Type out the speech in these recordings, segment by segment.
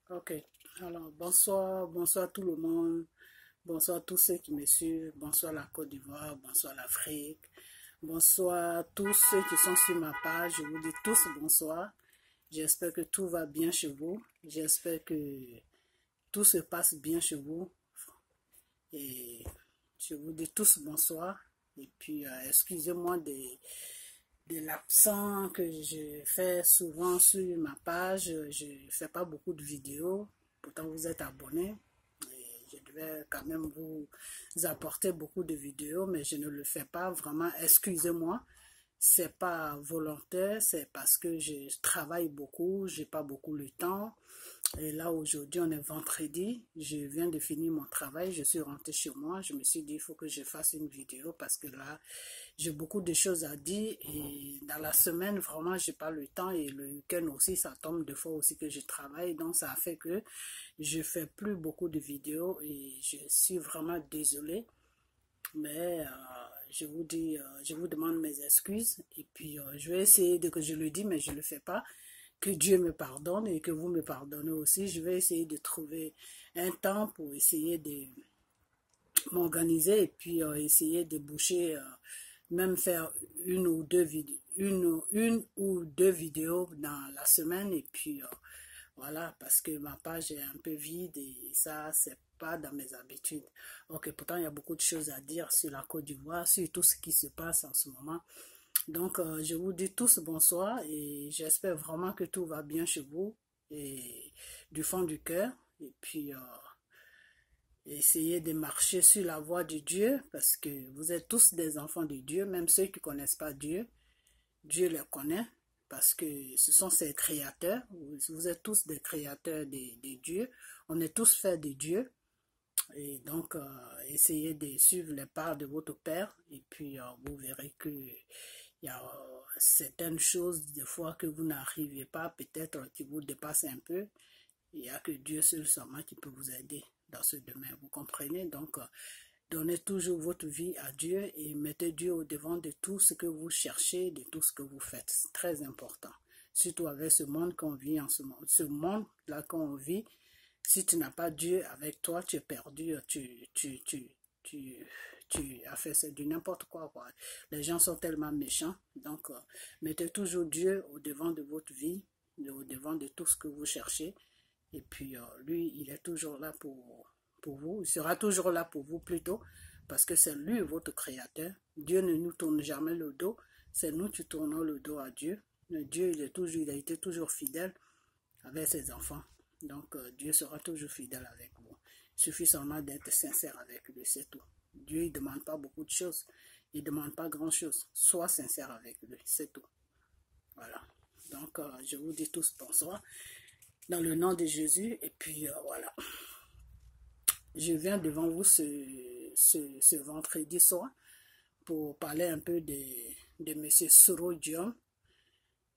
Ok, alors bonsoir tout le monde, bonsoir tous ceux qui me suivent, bonsoir la Côte d'Ivoire, bonsoir l'Afrique, bonsoir tous ceux qui sont sur ma page, je vous dis tous bonsoir. J'espère que tout va bien chez vous, j'espère que tout se passe bien chez vous et je vous dis tous bonsoir. Et puis excusez-moi de l'accent que je fais souvent sur ma page. Je ne fais pas beaucoup de vidéos, pourtant vous êtes abonnés. Et je devais quand même vous apporter beaucoup de vidéos, mais je ne le fais pas vraiment. Excusez-moi, c'est pas volontaire, c'est parce que je travaille beaucoup, j'ai pas beaucoup le temps. Et là, aujourd'hui, on est vendredi. Je viens de finir mon travail. Je suis rentrée chez moi. Je me suis dit, il faut que je fasse une vidéo parce que là, j'ai beaucoup de choses à dire. Et dans la semaine, vraiment, j'ai pas le temps. Et le week-end aussi, ça tombe des fois aussi que je travaille. Donc, ça fait que je fais plus beaucoup de vidéos. Et je suis vraiment désolée. Mais je vous dis, je vous demande mes excuses. Et puis, je vais essayer de que je le dis, mais je ne le fais pas. Que Dieu me pardonne et que vous me pardonnez aussi. Je vais essayer de trouver un temps pour essayer de m'organiser et puis essayer de boucher, même faire une ou deux vidéos dans la semaine et puis voilà, parce que ma page est un peu vide et ça, c'est pas dans mes habitudes. Ok, pourtant, il y a beaucoup de choses à dire sur la Côte d'Ivoire, sur tout ce qui se passe en ce moment. Donc, je vous dis tous bonsoir et j'espère vraiment que tout va bien chez vous et du fond du cœur. Et puis, essayez de marcher sur la voie de Dieu parce que vous êtes tous des enfants de Dieu, même ceux qui ne connaissent pas Dieu. Dieu les connaît parce que ce sont ses créateurs. Vous êtes tous des créateurs de Dieu. On est tous faits de Dieu. Et donc, essayez de suivre les pas de votre Père et puis vous verrez que il y a certaines choses, des fois, que vous n'arrivez pas, peut-être qui vous dépassent un peu. Il n'y a que Dieu seul seulement qui peut vous aider dans ce domaine. Vous comprenez? Donc, donnez toujours votre vie à Dieu et mettez Dieu au devant de tout ce que vous cherchez, de tout ce que vous faites. C'est très important. Surtout avec ce monde qu'on vit en ce moment. Ce monde-là qu'on vit, si tu n'as pas Dieu avec toi, tu es perdu, tu as fait du n'importe quoi, quoi. Les gens sont tellement méchants. Donc, mettez toujours Dieu au devant de votre vie, au devant de tout ce que vous cherchez. Et puis, lui, il est toujours là pour vous. Il sera toujours là pour vous plutôt, parce que c'est lui votre créateur. Dieu ne nous tourne jamais le dos. C'est nous qui tournons le dos à Dieu. Mais Dieu, il a été toujours fidèle avec ses enfants. Donc, Dieu sera toujours fidèle avec vous. Il suffit seulement d'être sincère avec lui, c'est tout. Dieu, il ne demande pas beaucoup de choses. Il ne demande pas grand-chose. Sois sincère avec lui, c'est tout. Voilà. Donc, je vous dis tous bonsoir dans le nom de Jésus. Et puis, voilà. Je viens devant vous ce vendredi soir pour parler un peu de M. Soro Diom.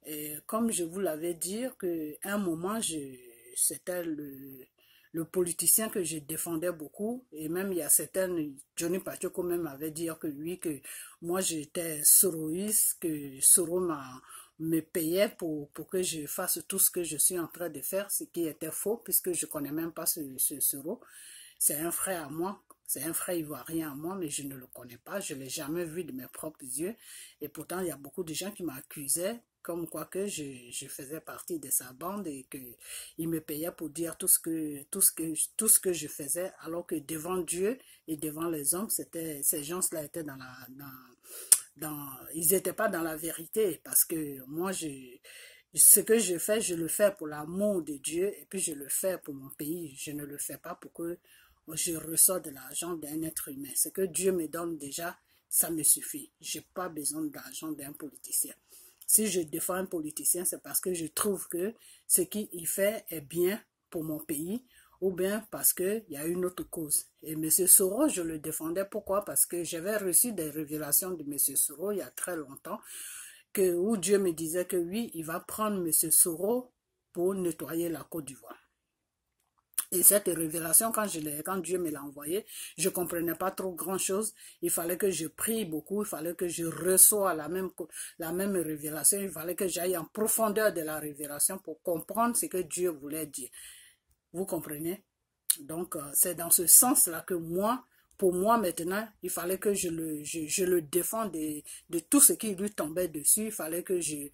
Et comme je vous l'avais dit, qu'à un moment, c'était le politicien que je défendais beaucoup. Et même, il y a certaines, Johnny Pacheco même avait dit que oui, que moi, j'étais soroïste, que Soro me payait pour que je fasse tout ce que je suis en train de faire, ce qui était faux, puisque je ne connais même pas ce Soro. C'est un frère à moi, c'est un frère ivoirien à moi, mais je ne le connais pas, je ne l'ai jamais vu de mes propres yeux. Et pourtant, il y a beaucoup de gens qui m'accusaient comme quoi que je faisais partie de sa bande et qu'il me payait pour dire tout ce que je faisais, alors que devant Dieu et devant les hommes, ces gens-là étaient ils n'étaient pas dans la vérité, parce que moi, ce que je fais, je le fais pour l'amour de Dieu et puis je le fais pour mon pays. Je ne le fais pas pour que je reçois de l'argent d'un être humain. Ce que Dieu me donne déjà, ça me suffit. Je n'ai pas besoin de l'argent d'un politicien. Si je défends un politicien, c'est parce que je trouve que ce qu'il fait est bien pour mon pays, ou bien parce qu'il y a une autre cause. Et M. Soro, je le défendais. Pourquoi? Parce que j'avais reçu des révélations de M. Soro il y a très longtemps, où Dieu me disait que oui, il va prendre M. Soro pour nettoyer la Côte d'Ivoire. Et cette révélation, quand Dieu me l'a envoyée, je ne comprenais pas trop grand-chose. Il fallait que je prie beaucoup, il fallait que je reçoive la même révélation, il fallait que j'aille en profondeur de la révélation pour comprendre ce que Dieu voulait dire. Vous comprenez? Donc, c'est dans ce sens-là que moi, pour moi maintenant, il fallait que je le défends de tout ce qui lui tombait dessus. Il fallait que je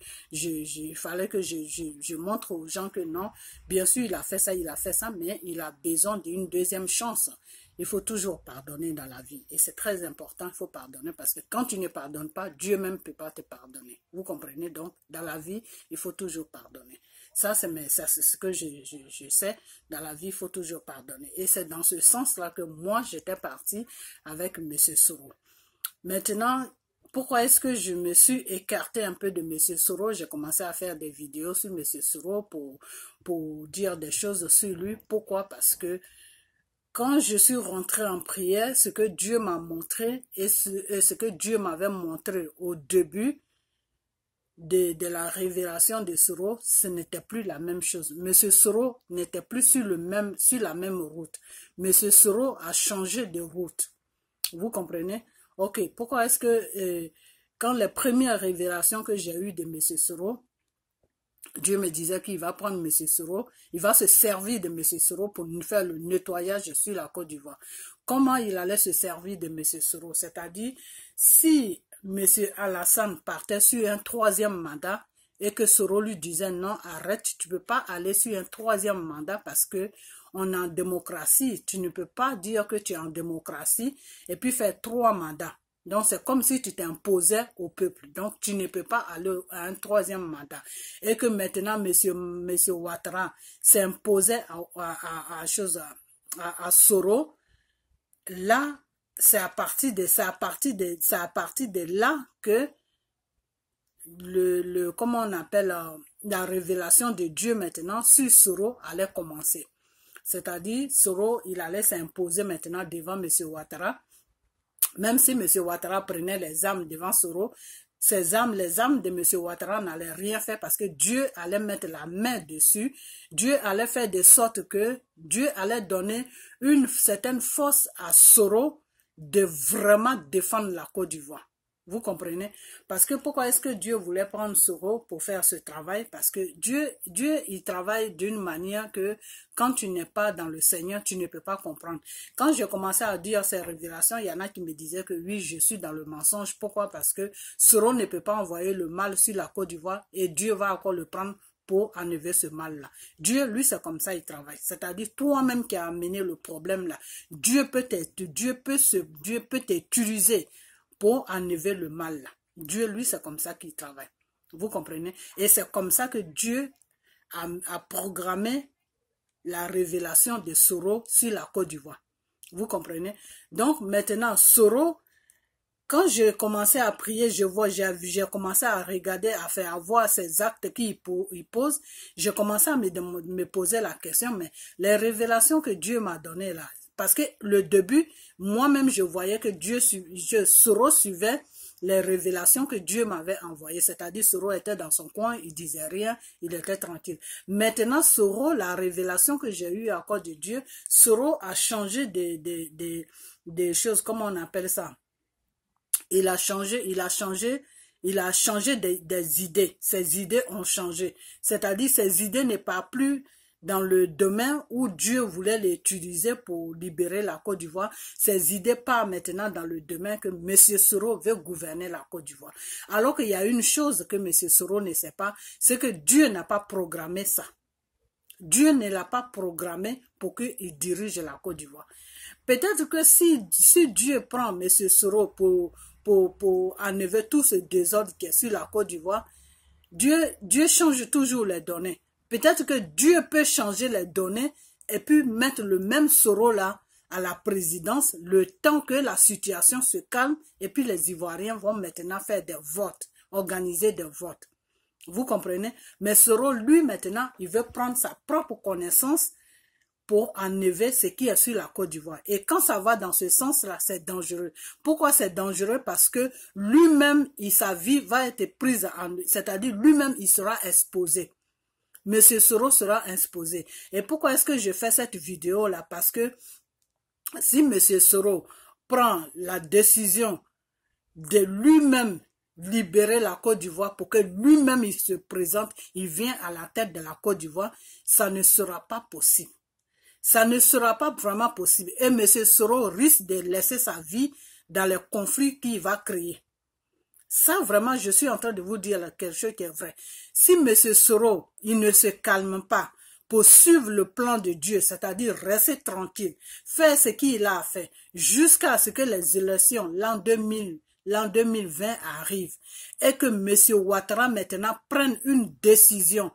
montre aux gens que non, bien sûr, il a fait ça, mais il a besoin d'une deuxième chance. Il faut toujours pardonner dans la vie. Et c'est très important, il faut pardonner parce que quand tu ne pardonnes pas, Dieu même ne peut pas te pardonner. Vous comprenez? Donc, dans la vie, il faut toujours pardonner. Ça, c'est ce que je sais. Dans la vie, il faut toujours pardonner. Et c'est dans ce sens-là que moi, j'étais partie avec M. Soro. Maintenant, pourquoi est-ce que je me suis écartée un peu de M. Soro? J'ai commencé à faire des vidéos sur M. Soro pour dire des choses sur lui. Pourquoi? Parce que quand je suis rentrée en prière, ce que Dieu m'a montré et ce que Dieu m'avait montré au début de la révélation de Soro, ce n'était plus la même chose. Monsieur Soro n'était plus sur la même route. Monsieur Soro a changé de route. Vous comprenez? Ok, pourquoi est-ce que quand les premières révélations que j'ai eues de Monsieur Soro, Dieu me disait qu'il va prendre M. Soro, il va se servir de M. Soro pour nous faire le nettoyage sur la Côte d'Ivoire. Comment il allait se servir de M. Soro? C'est-à-dire, si M. Alassane partait sur un troisième mandat et que Soro lui disait non, arrête, tu ne peux pas aller sur un troisième mandat parce que on est en démocratie. Tu ne peux pas dire que tu es en démocratie et puis faire 3 mandats. Donc, c'est comme si tu t'imposais au peuple. Donc, tu ne peux pas aller à un troisième mandat. Et que maintenant, monsieur Ouattara s'imposait à Soro. Là, c'est à partir de là que comment on appelle, la révélation de Dieu maintenant sur Soro allait commencer. C'est-à-dire, Soro, il allait s'imposer maintenant devant monsieur Ouattara. Même si M. Ouattara prenait les âmes devant Soro, les âmes de M. Ouattara n'allaient rien faire parce que Dieu allait mettre la main dessus. Dieu allait faire de sorte que Dieu allait donner une certaine force à Soro de vraiment défendre la Côte d'Ivoire. Vous comprenez? Parce que pourquoi est-ce que Dieu voulait prendre Soro pour faire ce travail? Parce que Dieu, il travaille d'une manière que quand tu n'es pas dans le Seigneur, tu ne peux pas comprendre. Quand j'ai commencé à dire ces révélations, il y en a qui me disaient que oui, je suis dans le mensonge. Pourquoi? Parce que Soro ne peut pas envoyer le mal sur la Côte d'Ivoire et Dieu va encore le prendre pour enlever ce mal-là. Dieu, lui, c'est comme ça il travaille. C'est-à-dire, toi-même qui as amené le problème-là, Dieu peut t'utiliser pour enlever le mal là. Dieu, lui, c'est comme ça qu'il travaille. Vous comprenez? Et c'est comme ça que Dieu a programmé la révélation de Soro sur la Côte d'Ivoire. Vous comprenez? Donc, maintenant, Soro, quand j'ai commencé à prier, j'ai commencé à regarder, à voir ces actes qu'il pose, j'ai commencé à me poser la question, mais les révélations que Dieu m'a données là, parce que le début, moi-même, je voyais que Soro suivait les révélations que Dieu m'avait envoyées. C'est-à-dire, Soro était dans son coin, il disait rien, il était tranquille. Maintenant, Soro, la révélation que j'ai eue à cause de Dieu, Soro a changé des choses, comment on appelle ça? Il a changé des idées. Ses idées ont changé. C'est-à-dire, ses idées n'est pas plus dans le domaine où Dieu voulait l'utiliser pour libérer la Côte d'Ivoire. Ses idées partent maintenant dans le domaine que M. Soro veut gouverner la Côte d'Ivoire. Alors qu'il y a une chose que M. Soro ne sait pas, c'est que Dieu n'a pas programmé ça. Dieu ne l'a pas programmé pour qu'il dirige la Côte d'Ivoire. Peut-être que si Dieu prend M. Soro pour enlever tout ce désordre qui est sur la Côte d'Ivoire, Dieu change toujours les données. Peut-être que Dieu peut changer les données et puis mettre le même Soro là à la présidence le temps que la situation se calme et puis les Ivoiriens vont maintenant faire des votes, organiser des votes. Vous comprenez? Mais Soro, lui, maintenant, il veut prendre sa propre connaissance pour enlever ce qui est sur la Côte d'Ivoire. Et quand ça va dans ce sens-là, c'est dangereux. Pourquoi c'est dangereux? Parce que lui-même, sa vie va être prise, c'est-à-dire lui-même, il sera exposé. Monsieur Soro sera exposé. Et pourquoi est-ce que je fais cette vidéo-là? Parce que si Monsieur Soro prend la décision de lui-même libérer la Côte d'Ivoire pour que lui-même il se présente, il vient à la tête de la Côte d'Ivoire, ça ne sera pas possible. ça ne sera pas vraiment possible. Et M. Soro risque de laisser sa vie dans les conflits qu'il va créer. Ça, vraiment, je suis en train de vous dire quelque chose qui est vrai. Si M. Soro, il ne se calme pas pour suivre le plan de Dieu, c'est-à-dire rester tranquille, faire ce qu'il a fait, jusqu'à ce que les élections, l'an 2020 arrivent, et que M. Ouattara maintenant prenne une décision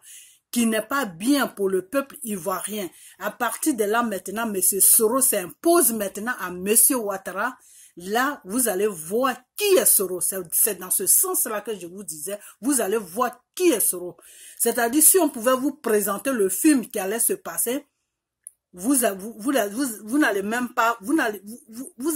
qui n'est pas bien pour le peuple ivoirien. À partir de là, maintenant, M. Soro s'impose maintenant à M. Ouattara. Là, vous allez voir qui est Soro. C'est dans ce sens-là que je vous disais, vous allez voir qui est Soro. C'est-à-dire, si on pouvait vous présenter le film qui allait se passer, vous n'allez même pas, vous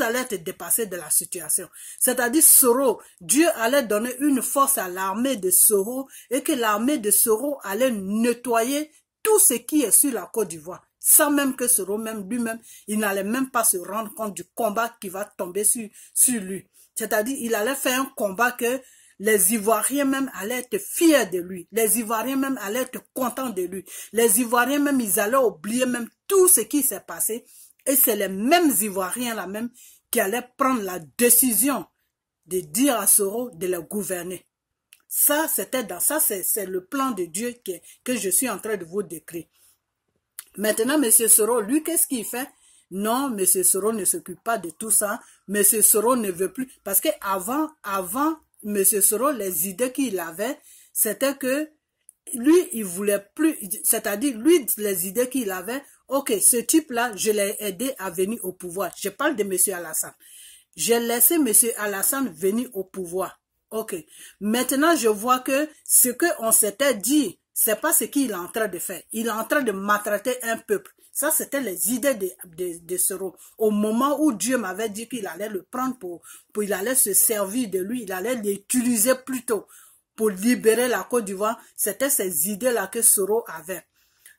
allez être dépassé de la situation. C'est-à-dire, Soro, Dieu allait donner une force à l'armée de Soro et que l'armée de Soro allait nettoyer tout ce qui est sur la Côte d'Ivoire. Sans même que Soro même lui-même, il n'allait même pas se rendre compte du combat qui va tomber sur lui. C'est-à-dire, il allait faire un combat que les Ivoiriens même allaient être fiers de lui. Les Ivoiriens même allaient être contents de lui. Les Ivoiriens même, ils allaient oublier même tout ce qui s'est passé. Et c'est les mêmes Ivoiriens là même qui allaient prendre la décision de dire à Soro de le gouverner. Ça, c'est le plan de Dieu que je suis en train de vous décrire. Maintenant, M. Soro, lui, qu'est-ce qu'il fait? Non, M. Soro ne s'occupe pas de tout ça. M. Soro ne veut plus. Parce que avant, M. Soro, les idées qu'il avait, c'était que lui, il voulait plus, c'est-à-dire, lui, les idées qu'il avait, ok, ce type-là, je l'ai aidé à venir au pouvoir. Je parle de M. Alassane. J'ai laissé M. Alassane venir au pouvoir. Ok. Maintenant, je vois que ce qu'on s'était dit, c'est pas ce qu'il est en train de faire. Il est en train de maltraiter un peuple. Ça, c'était les idées de Soro. Au moment où Dieu m'avait dit qu'il allait le prendre il allait se servir de lui, il allait l'utiliser plutôt pour libérer la Côte d'Ivoire, c'était ces idées-là que Soro avait.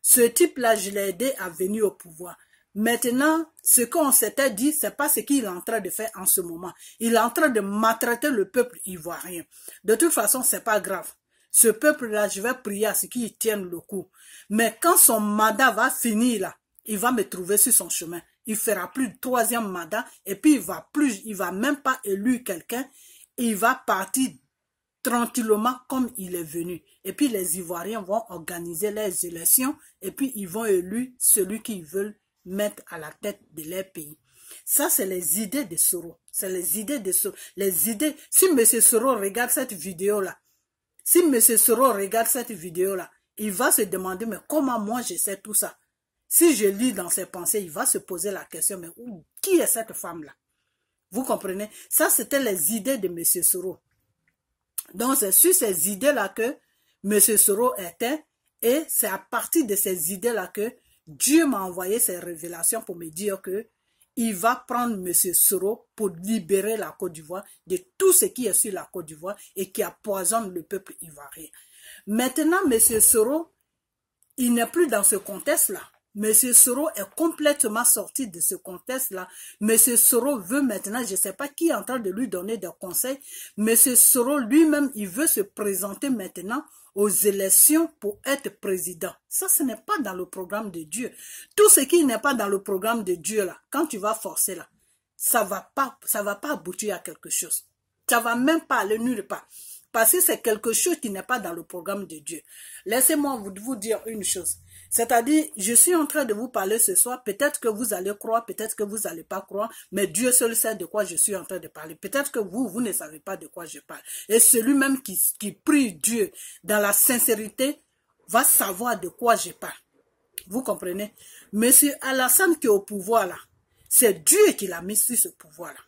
Ce type-là, je l'ai aidé à venir au pouvoir. Maintenant, ce qu'on s'était dit, c'est pas ce qu'il est en train de faire en ce moment. Il est en train de maltraiter le peuple ivoirien. De toute façon, c'est pas grave. Ce peuple-là, je vais prier à ce qu'il tienne le coup. Mais quand son mandat va finir là, il va me trouver sur son chemin. Il fera plus de troisième mandat et puis il va même pas élire quelqu'un. Il va partir tranquillement comme il est venu. Et puis les Ivoiriens vont organiser les élections et puis ils vont élire celui qu'ils veulent mettre à la tête de leur pays. Ça, c'est les idées de Soro. C'est les idées de Soro. Les idées. Si M. Soro regarde cette vidéo-là, il va se demander, mais comment moi je sais tout ça? Si je lis dans ses pensées, il va se poser la question, mais qui est cette femme-là? Vous comprenez? Ça, c'était les idées de M. Soro. Donc, c'est sur ces idées-là que M. Soro était, et c'est à partir de ces idées-là que Dieu m'a envoyé ces révélations pour me dire que il va prendre M. Soro pour libérer la Côte d'Ivoire de tout ce qui est sur la Côte d'Ivoire et qui empoisonne le peuple ivoirien. Maintenant, M. Soro, il n'est plus dans ce contexte-là. M. Soro est complètement sorti de ce contexte-là. M. Soro veut maintenant, je ne sais pas qui est en train de lui donner des conseils, M. Soro lui-même, il veut se présenter maintenant aux élections pour être président. Ça, ce n'est pas dans le programme de Dieu. Tout ce qui n'est pas dans le programme de Dieu, là, quand tu vas forcer, là, ça va pas aboutir à quelque chose. Ça va même pas aller nulle part. Parce que c'est quelque chose qui n'est pas dans le programme de Dieu. Laissez-moi vous dire une chose. C'est-à-dire, je suis en train de vous parler ce soir, peut-être que vous allez croire, peut-être que vous n'allez pas croire, mais Dieu seul sait de quoi je suis en train de parler. Peut-être que vous ne savez pas de quoi je parle. Et celui-même qui prie Dieu dans la sincérité va savoir de quoi je parle. Vous comprenez? Monsieur Alassane qui est au pouvoir là, c'est Dieu qui l'a mis sur ce pouvoir là.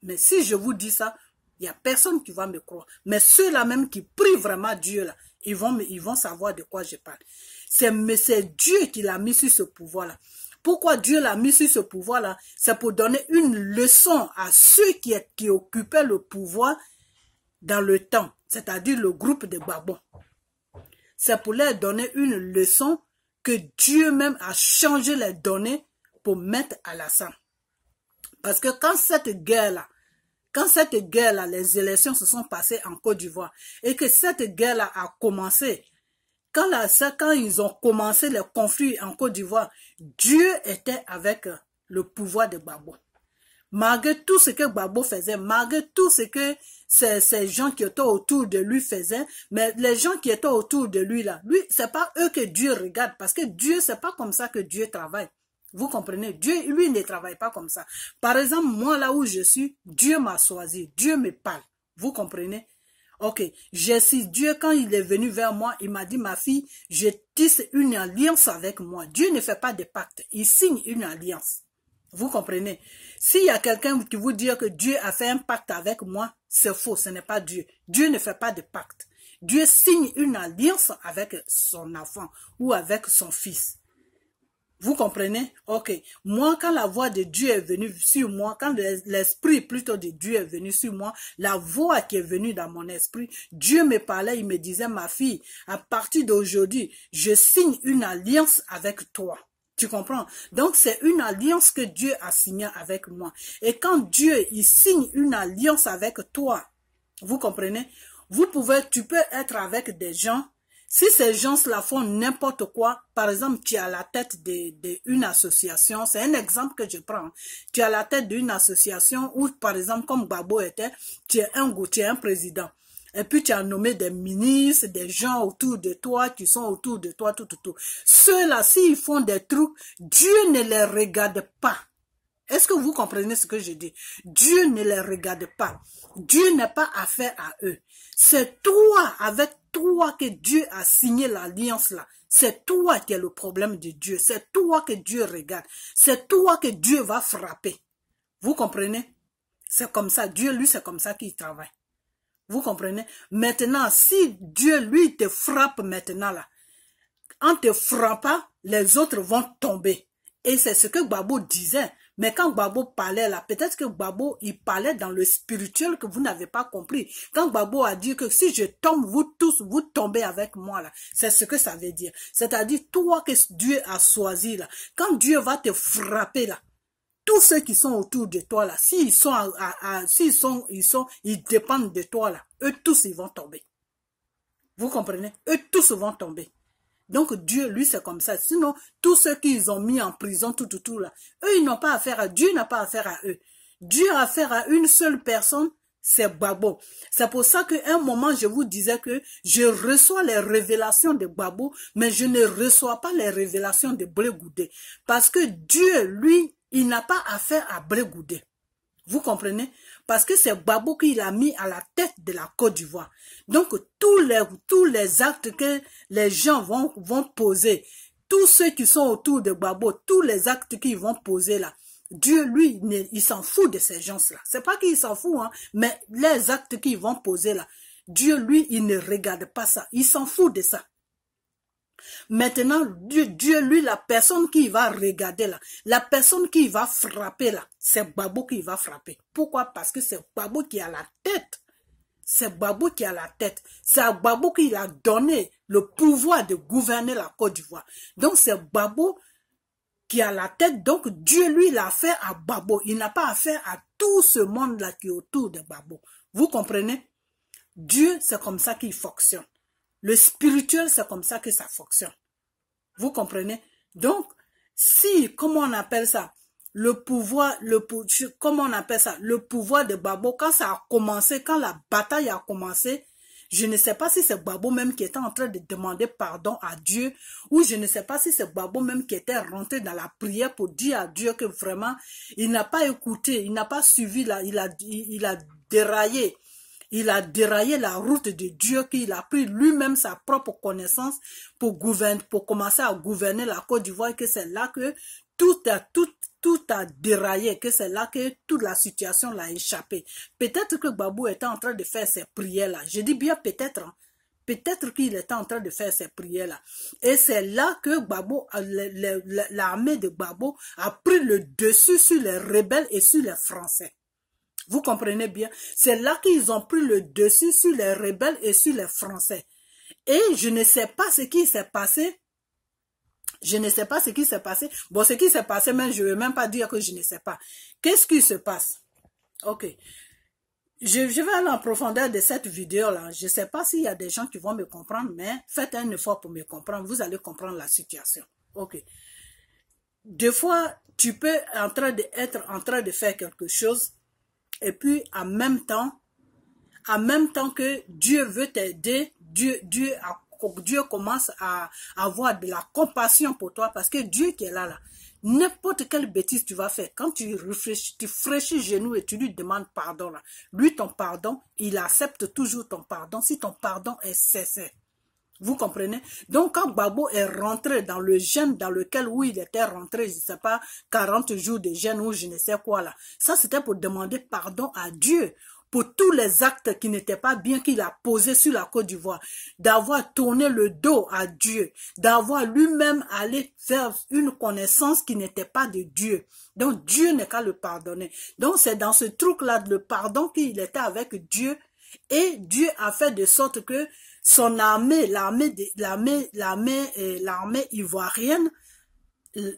Mais si je vous dis ça, il n'y a personne qui va me croire. Mais ceux-là même qui prient vraiment Dieu là, ils vont savoir de quoi je parle. C'est Dieu qui l'a mis sur ce pouvoir-là. Pourquoi Dieu l'a mis sur ce pouvoir-là? C'est pour donner une leçon à ceux qui occupaient le pouvoir dans le temps, c'est-à-dire le groupe de Gbagbo. C'est pour leur donner une leçon que Dieu même a changé les données pour mettre Alassane. Parce que quand cette guerre-là, les élections se sont passées en Côte d'Ivoire et que cette guerre-là a commencé, quand ils ont commencé les conflits en Côte d'Ivoire, Dieu était avec le pouvoir de Gbagbo. Malgré tout ce que Gbagbo faisait, malgré tout ce que ces gens qui étaient autour de lui faisaient, mais les gens qui étaient autour de lui là, lui, c'est pas eux que Dieu regarde, parce que Dieu, c'est pas comme ça que Dieu travaille. Vous comprenez? Dieu, lui, ne travaille pas comme ça. Par exemple, moi là où je suis, Dieu m'a choisi, Dieu me parle. Vous comprenez? Ok, j'ai su Dieu, quand il est venu vers moi, il m'a dit, ma fille, je tisse une alliance avec moi. Dieu ne fait pas de pacte, il signe une alliance. Vous comprenez? S'il y a quelqu'un qui vous dit que Dieu a fait un pacte avec moi, c'est faux, ce n'est pas Dieu. Dieu ne fait pas de pacte. Dieu signe une alliance avec son enfant ou avec son fils. Vous comprenez? Ok. Moi, quand la voix de Dieu est venue sur moi, quand l'esprit plutôt de Dieu est venu sur moi, la voix qui est venue dans mon esprit, Dieu me parlait, il me disait, ma fille, à partir d'aujourd'hui, je signe une alliance avec toi. Tu comprends? Donc, c'est une alliance que Dieu a signée avec moi. Et quand Dieu, il signe une alliance avec toi, vous comprenez? Tu peux être avec des gens. Si ces gens-là font n'importe quoi, par exemple, tu es à la tête d'une association, c'est un exemple que je prends, tu es à la tête d'une association où, par exemple, comme Gbagbo était, tu es un président. Et puis tu as nommé des ministres, des gens autour de toi, qui sont autour de toi, tout. Ceux-là, s'ils font des trucs, Dieu ne les regarde pas. Est-ce que vous comprenez ce que je dis? Dieu ne les regarde pas. Dieu n'a pas affaire à eux. C'est toi, avec toi que Dieu a signé l'alliance là. C'est toi qui es le problème de Dieu. C'est toi que Dieu regarde. C'est toi que Dieu va frapper. Vous comprenez? C'est comme ça. Dieu, lui, c'est comme ça qu'il travaille. Vous comprenez? Maintenant, si Dieu, lui, te frappe maintenant là, en te frappant, les autres vont tomber. Et c'est ce que Gbagbo disait. Mais quand Gbagbo parlait là, peut-être que Gbagbo, il parlait dans le spirituel que vous n'avez pas compris. Quand Gbagbo a dit que si je tombe, vous tous, vous tombez avec moi là. C'est ce que ça veut dire. C'est-à-dire, toi que Dieu a choisi là, quand Dieu va te frapper là, tous ceux qui sont autour de toi là, s'ils ils dépendent de toi là, eux tous ils vont tomber. Vous comprenez? Eux tous vont tomber. Donc Dieu, lui, c'est comme ça. Sinon, tous ceux qu'ils ont mis en prison, tout là, eux, ils n'ont pas affaire à Dieu, n'a pas affaire à eux. Dieu a affaire à une seule personne, c'est Gbagbo. C'est pour ça qu'à un moment, je vous disais que je reçois les révélations de Gbagbo, mais je ne reçois pas les révélations de Blé Goudé. Parce que Dieu, lui, il n'a pas affaire à Blé Goudé. Vous comprenez? Parce que c'est Gbagbo qui l'a mis à la tête de la Côte d'Ivoire. Donc, tous les actes que les gens vont poser, tous ceux qui sont autour de Gbagbo, tous les actes qu'ils vont poser là, Dieu, lui, il s'en fout de ces gens-là. C'est pas qu'il s'en fout, hein, mais les actes qu'ils vont poser là, Dieu, lui, il ne regarde pas ça. Il s'en fout de ça. Maintenant, Dieu, lui, la personne qui va regarder là, la personne qui va frapper là, c'est Gbagbo qui va frapper. Pourquoi? Parce que c'est Gbagbo qui a la tête. C'est Gbagbo qui a la tête. C'est à Gbagbo qui a donné le pouvoir de gouverner la Côte d'Ivoire. Donc c'est Gbagbo qui a la tête. Donc Dieu, lui, l'a fait à Gbagbo. Il n'a pas affaire à tout ce monde-là qui est autour de Gbagbo. Vous comprenez? Dieu, c'est comme ça qu'il fonctionne. Le spirituel, c'est comme ça que ça fonctionne. Vous comprenez? Donc, si, comment on appelle ça? Comment on appelle ça? Le pouvoir de Gbagbo, quand ça a commencé, quand la bataille a commencé, je ne sais pas si c'est Gbagbo même qui était en train de demander pardon à Dieu, ou je ne sais pas si c'est Gbagbo même qui était rentré dans la prière pour dire à Dieu que vraiment, il n'a pas écouté, il n'a pas suivi, il a déraillé. Il a déraillé la route de Dieu, qu'il a pris lui-même sa propre connaissance pour commencer à gouverner la Côte d'Ivoire, que c'est là que tout a déraillé, que c'est là que toute la situation l'a échappé. Peut-être que Gbagbo était en train de faire ses prières-là. Je dis bien peut-être, hein. Peut-être qu'il était en train de faire ces prières-là. Et c'est là que Gbagbo, l'armée de Gbagbo a pris le dessus sur les rebelles et sur les Français. Vous comprenez bien? C'est là qu'ils ont pris le dessus sur les rebelles et sur les Français. Et je ne sais pas ce qui s'est passé. Je ne sais pas ce qui s'est passé. Bon, ce qui s'est passé, mais je ne vais même pas dire que je ne sais pas. Qu'est-ce qui se passe? Ok. je vais aller en profondeur de cette vidéo-là. Je ne sais pas s'il y a des gens qui vont me comprendre, mais faites un effort pour me comprendre. Vous allez comprendre la situation. Ok. Des fois, tu peux être en train de faire quelque chose et puis en même temps que Dieu veut t'aider, Dieu commence à avoir de la compassion pour toi parce que Dieu qui est là, n'importe quelle bêtise tu vas faire, quand tu réfléchis, tu fraîchis le genou et tu lui demandes pardon, là, lui ton pardon, il accepte toujours ton pardon si ton pardon est sincère. Vous comprenez? Donc, quand Gbagbo est rentré dans le jeûne dans lequel, où il était rentré, je ne sais pas, 40 jours de jeûne ou je ne sais quoi là, ça c'était pour demander pardon à Dieu pour tous les actes qui n'étaient pas bien qu'il a posés sur la Côte d'Ivoire, d'avoir tourné le dos à Dieu, d'avoir lui-même allé faire une connaissance qui n'était pas de Dieu. Donc, Dieu n'est qu'à le pardonner. Donc, c'est dans ce truc-là, le pardon qu'il était avec Dieu, et Dieu a fait de sorte que son armée, l'armée ivoirienne,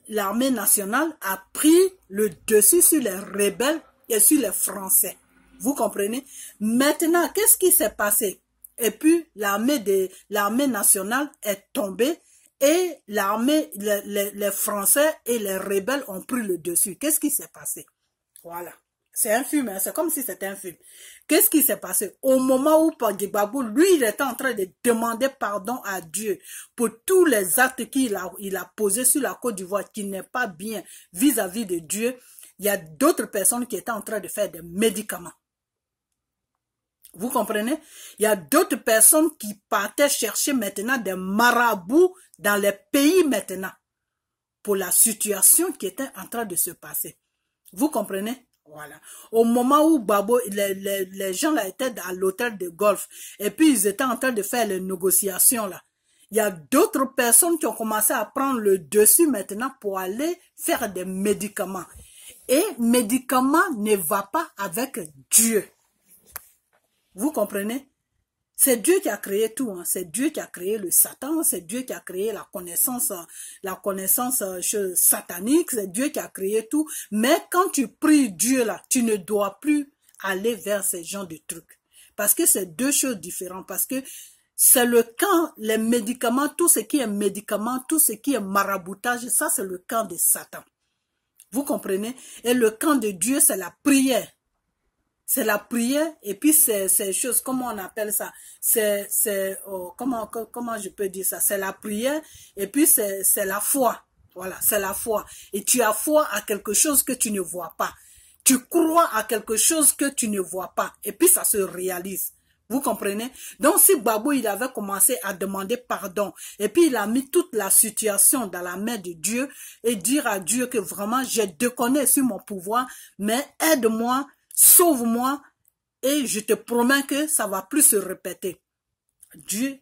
l'armée nationale a pris le dessus sur les rebelles et sur les Français. Vous comprenez? Maintenant, qu'est-ce qui s'est passé? Et puis, l'armée nationale est tombée et les Français et les rebelles ont pris le dessus. Qu'est-ce qui s'est passé? Voilà. C'est un film, hein? C'est comme si c'était un film. Qu'est-ce qui s'est passé? Au moment où Gbagbo, lui, il était en train de demander pardon à Dieu pour tous les actes qu'il a posés sur la Côte d'Ivoire qui n'est pas bien vis-à-vis de Dieu, il y a d'autres personnes qui étaient en train de faire des médicaments. Vous comprenez? Il y a d'autres personnes qui partaient chercher maintenant des marabouts dans les pays maintenant pour la situation qui était en train de se passer. Vous comprenez? Voilà. Au moment où Gbagbo, les gens là étaient à l'hôtel de golf et puis ils étaient en train de faire les négociations là. Il y a d'autres personnes qui ont commencé à prendre le dessus maintenant pour aller faire des médicaments. Et médicaments ne va pas avec Dieu. Vous comprenez? C'est Dieu qui a créé tout, hein. C'est Dieu qui a créé le Satan, c'est Dieu qui a créé la connaissance satanique, c'est Dieu qui a créé tout. Mais quand tu pries Dieu là, tu ne dois plus aller vers ces genres de trucs. Parce que c'est deux choses différentes. Parce que c'est le camp, les médicaments, tout ce qui est médicaments, tout ce qui est maraboutage, ça c'est le camp de Satan. Vous comprenez? Et le camp de Dieu, c'est la prière. C'est la prière et puis c'est choses, comment on appelle ça? Comment je peux dire ça? C'est la prière et puis c'est la foi. Voilà, c'est la foi. Et tu as foi à quelque chose que tu ne vois pas. Tu crois à quelque chose que tu ne vois pas. Et puis ça se réalise. Vous comprenez? Donc si Gbagbo, il avait commencé à demander pardon et puis il a mis toute la situation dans la main de Dieu et dire à Dieu que vraiment, je déconne sur mon pouvoir, mais aide-moi, sauve-moi et je te promets que ça va plus se répéter. Dieu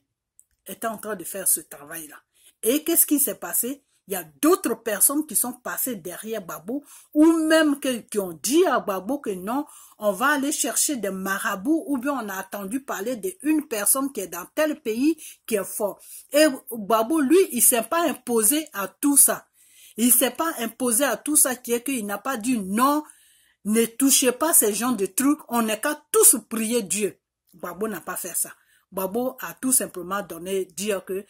était en train de faire ce travail-là. Et qu'est-ce qui s'est passé? Il y a d'autres personnes qui sont passées derrière Gbagbo ou même qui ont dit à Gbagbo que non, on va aller chercher des marabouts ou bien on a entendu parler d'une personne qui est dans tel pays qui est fort. Et Gbagbo, lui, il ne s'est pas imposé à tout ça. Il ne s'est pas imposé à tout ça qui est qu'il n'a pas dit non, ne touchez pas ces gens de trucs, on n'est qu'à tous prier Dieu. Gbagbo n'a pas fait ça. Gbagbo a tout simplement dire que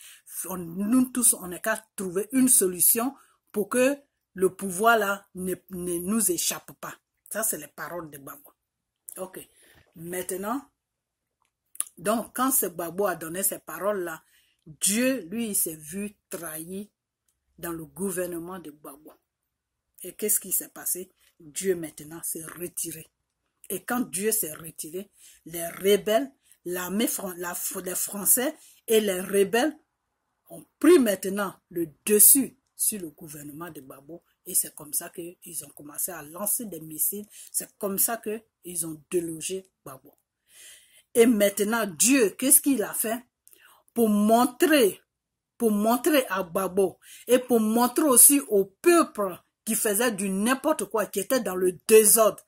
nous tous, on n'est qu'à trouver une solution pour que le pouvoir là ne nous échappe pas. Ça, c'est les paroles de Gbagbo. Ok. Maintenant, donc, quand ce Gbagbo a donné ces paroles-là, Dieu, lui, il s'est vu trahi dans le gouvernement de Gbagbo. Et qu'est-ce qui s'est passé? Dieu maintenant s'est retiré. Et quand Dieu s'est retiré, les rebelles, les Français et les rebelles ont pris maintenant le dessus sur le gouvernement de Gbagbo. Et c'est comme ça qu'ils ont commencé à lancer des missiles. C'est comme ça qu'ils ont délogé Gbagbo. Et maintenant, Dieu, qu'est-ce qu'il a fait? Pour montrer à Gbagbo et pour montrer aussi au peuple qui faisait du n'importe quoi, qui était dans le désordre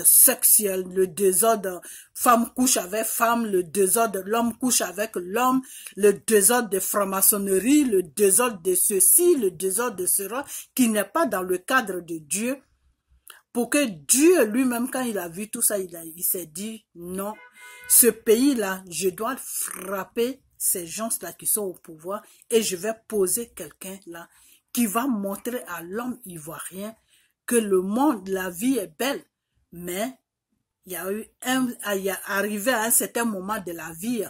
sexuel, le désordre femme couche avec femme, le désordre l'homme couche avec l'homme, le désordre de franc-maçonnerie, le désordre de ceci, le désordre de cela, qui n'est pas dans le cadre de Dieu. pour que Dieu lui-même, quand il a vu tout ça, il s'est dit, non, ce pays-là, je dois frapper ces gens-là qui sont au pouvoir et je vais poser quelqu'un là qui va montrer à l'homme ivoirien que le monde, la vie est belle, mais il y a arrivé à un certain moment de la vie,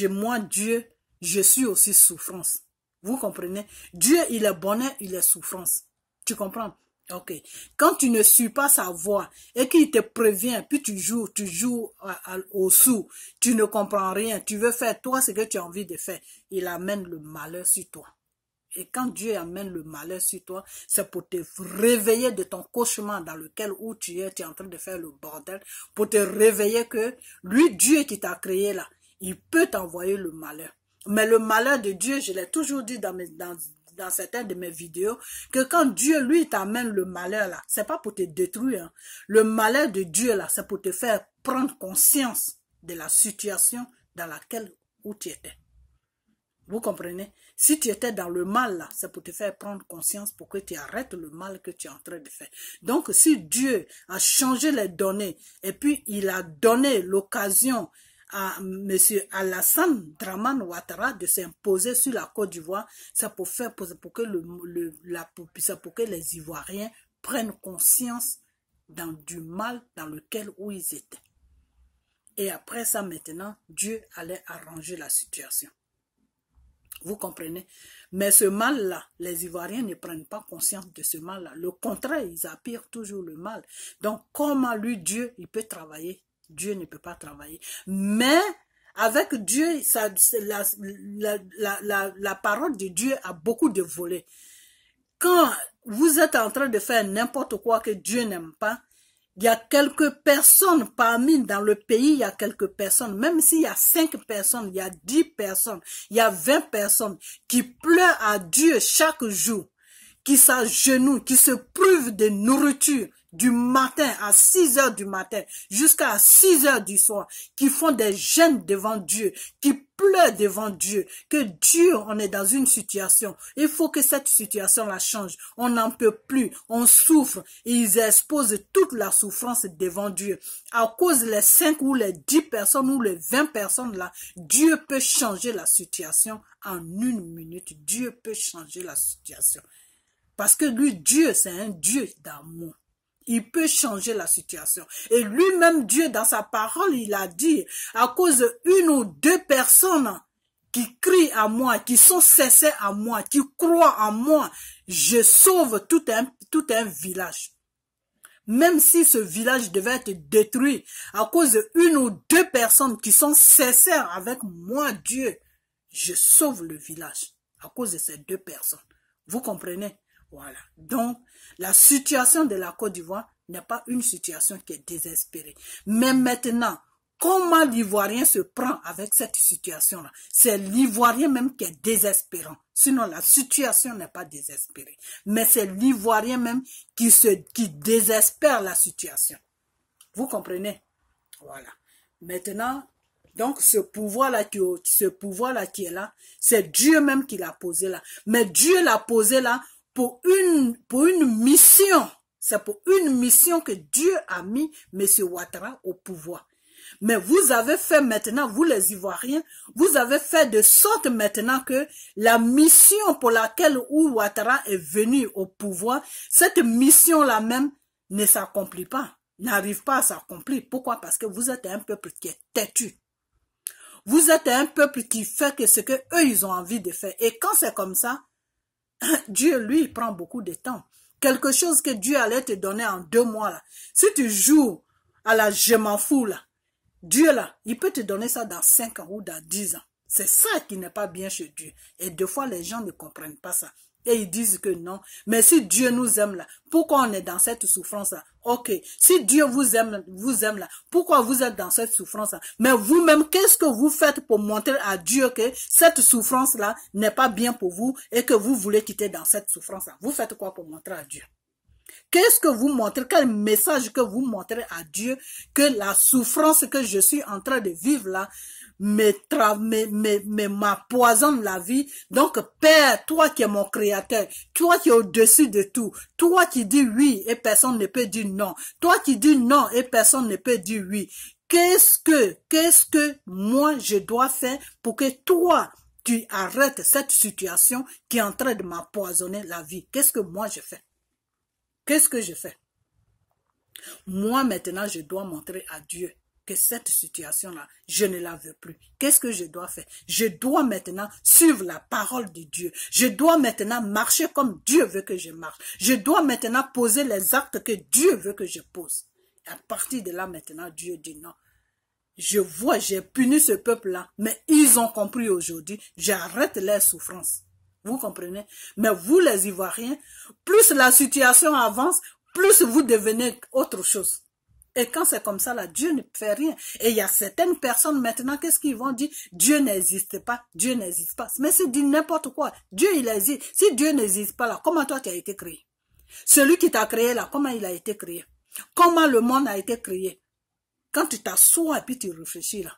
moi, Dieu, je suis aussi souffrance. Vous comprenez? Dieu, il est bonheur, il est souffrance. Tu comprends? Ok. Quand tu ne suis pas sa voix et qu'il te prévient, puis tu joues au sou, tu ne comprends rien, tu veux faire toi ce que tu as envie de faire, il amène le malheur sur toi. Et quand Dieu amène le malheur sur toi, c'est pour te réveiller de ton cauchemar dans lequel où tu es en train de faire le bordel, pour te réveiller que lui, Dieu qui t'a créé là, il peut t'envoyer le malheur. Mais le malheur de Dieu, je l'ai toujours dit dans certaines de mes vidéos, que quand Dieu, lui, t'amène le malheur là, c'est pas pour te détruire. Hein. Le malheur de Dieu là, c'est pour te faire prendre conscience de la situation dans laquelle où tu étais. Vous comprenez? Si tu étais dans le mal là, c'est pour te faire prendre conscience pour que tu arrêtes le mal que tu es en train de faire. Donc, si Dieu a changé les données et puis il a donné l'occasion à M. Alassane Dramane Ouattara de s'imposer sur la Côte d'Ivoire, c'est pour que les Ivoiriens prennent conscience du mal dans lequel où ils étaient. Et après ça, maintenant, Dieu allait arranger la situation. Vous comprenez? Mais ce mal-là, les Ivoiriens ne prennent pas conscience de ce mal-là. Le contraire, ils appirent toujours le mal. Donc, comment lui, Dieu, il peut travailler? Dieu ne peut pas travailler. Mais, avec Dieu, la parole de Dieu a beaucoup de volets. Quand vous êtes en train de faire n'importe quoi que Dieu n'aime pas, il y a quelques personnes dans le pays, il y a quelques personnes, même s'il y a 5 personnes, il y a 10 personnes, il y a 20 personnes qui pleurent à Dieu chaque jour, qui s'agenouillent, qui se privent de nourriture du matin à 6 heures du matin jusqu'à 6 heures du soir, qui font des jeûnes devant Dieu, qui pleurent devant Dieu, que Dieu, on est dans une situation, il faut que cette situation-là change, on n'en peut plus, on souffre, et ils exposent toute la souffrance devant Dieu. À cause des 5 ou les 10 personnes ou les 20 personnes là, Dieu peut changer la situation en 1 minute, Dieu peut changer la situation. Parce que lui, Dieu, c'est un Dieu d'amour. Il peut changer la situation. Et lui-même, Dieu, dans sa parole, il a dit, à cause d'1 ou 2 personnes qui crient à moi, qui sont cessées à moi, qui croient en moi, je sauve tout un village. Même si ce village devait être détruit à cause d'1 ou 2 personnes qui sont sincères avec moi, Dieu, je sauve le village à cause de ces 2 personnes. Vous comprenez? Voilà. Donc, la situation de la Côte d'Ivoire n'est pas une situation qui est désespérée. Mais maintenant, comment l'Ivoirien se prend avec cette situation-là? C'est l'Ivoirien même qui est désespérant. Sinon, la situation n'est pas désespérée. Mais c'est l'Ivoirien même qui désespère la situation. Vous comprenez? Voilà. Maintenant, donc ce pouvoir-là qui est là, c'est Dieu même qui l'a posé là. Mais Dieu l'a posé là pour une mission. C'est pour une mission que Dieu a mis M. Ouattara au pouvoir. Mais vous avez fait maintenant, vous les Ivoiriens, vous avez fait de sorte maintenant que la mission pour laquelle Ouattara est venu au pouvoir, cette mission-là même ne s'accomplit pas, n'arrive pas à s'accomplir. Pourquoi? Parce que vous êtes un peuple qui est têtu. Vous êtes un peuple qui fait que ce que eux ils ont envie de faire. Et quand c'est comme ça, Dieu, lui, il prend beaucoup de temps. Quelque chose que Dieu allait te donner en 2 mois, là. Si tu joues à la je m'en fous, là, Dieu, là, il peut te donner ça dans 5 ans ou dans 10 ans. C'est ça qui n'est pas bien chez Dieu. Et 2 fois, les gens ne comprennent pas ça. Et ils disent que non. Mais si Dieu nous aime là, pourquoi on est dans cette souffrance-là? Ok. Si Dieu vous aime là, pourquoi vous êtes dans cette souffrance-là? Mais vous-même, qu'est-ce que vous faites pour montrer à Dieu que cette souffrance-là n'est pas bien pour vous et que vous voulez quitter dans cette souffrance-là? Vous faites quoi pour montrer à Dieu? Qu'est-ce que vous montrez? Quel message que vous montrez à Dieu que la souffrance que je suis en train de vivre là m'empoisonne la vie. Donc, Père, toi qui es mon créateur, toi qui es au-dessus de tout, toi qui dis oui et personne ne peut dire non, toi qui dis non et personne ne peut dire oui. Qu'est-ce que moi je dois faire pour que toi, tu arrêtes cette situation qui est en train de m'empoisonner la vie? Qu'est-ce que moi je fais? Qu'est-ce que je fais? Moi, maintenant, je dois montrer à Dieu que cette situation-là, je ne la veux plus. Qu'est-ce que je dois faire? Je dois maintenant suivre la parole de Dieu. Je dois maintenant marcher comme Dieu veut que je marche. Je dois maintenant poser les actes que Dieu veut que je pose. Et à partir de là, maintenant, Dieu dit non. Je vois, j'ai puni ce peuple-là, mais ils ont compris aujourd'hui, j'arrête leur souffrance. Vous comprenez? Mais vous, les Ivoiriens, plus la situation avance, plus vous devenez autre chose. Et quand c'est comme ça, là, Dieu ne fait rien. Et il y a certaines personnes maintenant, qu'est-ce qu'ils vont dire? Dieu n'existe pas, Dieu n'existe pas. Mais c'est du n'importe quoi. Dieu, il existe. Si Dieu n'existe pas là, comment toi tu as été créé? Celui qui t'a créé là, comment il a été créé? Comment le monde a été créé? Quand tu t'assois et puis tu réfléchis là,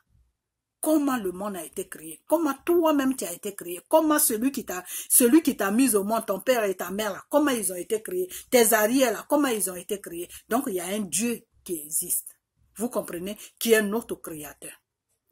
comment le monde a été créé? Comment toi-même tu as été créé? Comment celui qui t'a mis au monde, ton père et ta mère là, comment ils ont été créés? Tes arrières là, comment ils ont été créés? Donc il y a un Dieu qui existe. Vous comprenez? Qui est notre créateur.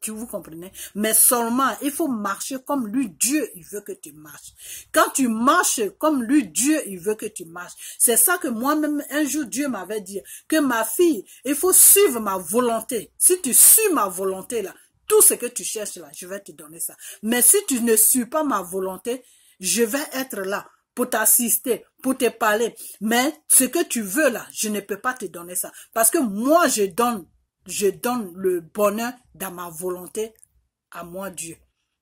Vous comprenez? Mais seulement, il faut marcher comme lui, Dieu, il veut que tu marches. Quand tu marches comme lui, Dieu, il veut que tu marches. C'est ça que moi-même, un jour, Dieu m'avait dit, que ma fille, il faut suivre ma volonté. Si tu suis ma volonté, là, tout ce que tu cherches, là, je vais te donner ça. Mais si tu ne suis pas ma volonté, je vais être là pour t'assister, pour te parler. Mais ce que tu veux, là, je ne peux pas te donner ça. Parce que moi, je donne le bonheur dans ma volonté à moi, Dieu.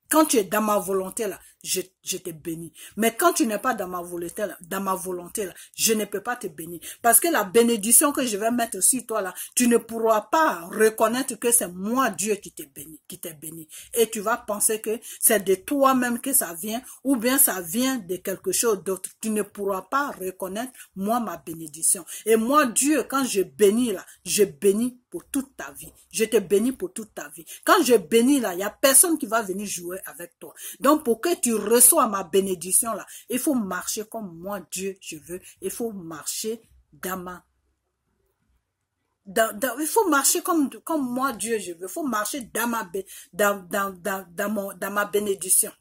Quand tu es dans ma volonté, là, je te bénis. Mais quand tu n'es pas dans ma volonté, là, je ne peux pas te bénir. Parce que la bénédiction que je vais mettre sur toi, là, tu ne pourras pas reconnaître que c'est moi, Dieu, qui t'ai béni. Et tu vas penser que c'est de toi-même que ça vient, ou bien ça vient de quelque chose d'autre. Tu ne pourras pas reconnaître, moi, ma bénédiction. Et moi, Dieu, quand je bénis, là, je bénis pour toute ta vie. Je te bénis pour toute ta vie. Quand je bénis, là, il n'y a personne qui va venir jouer avec toi. Donc, pour que tu reçois ma bénédiction, là, il faut marcher comme moi, Dieu, je veux. Il faut marcher il faut marcher comme moi, Dieu, je veux. Il faut marcher dans ma bénédiction.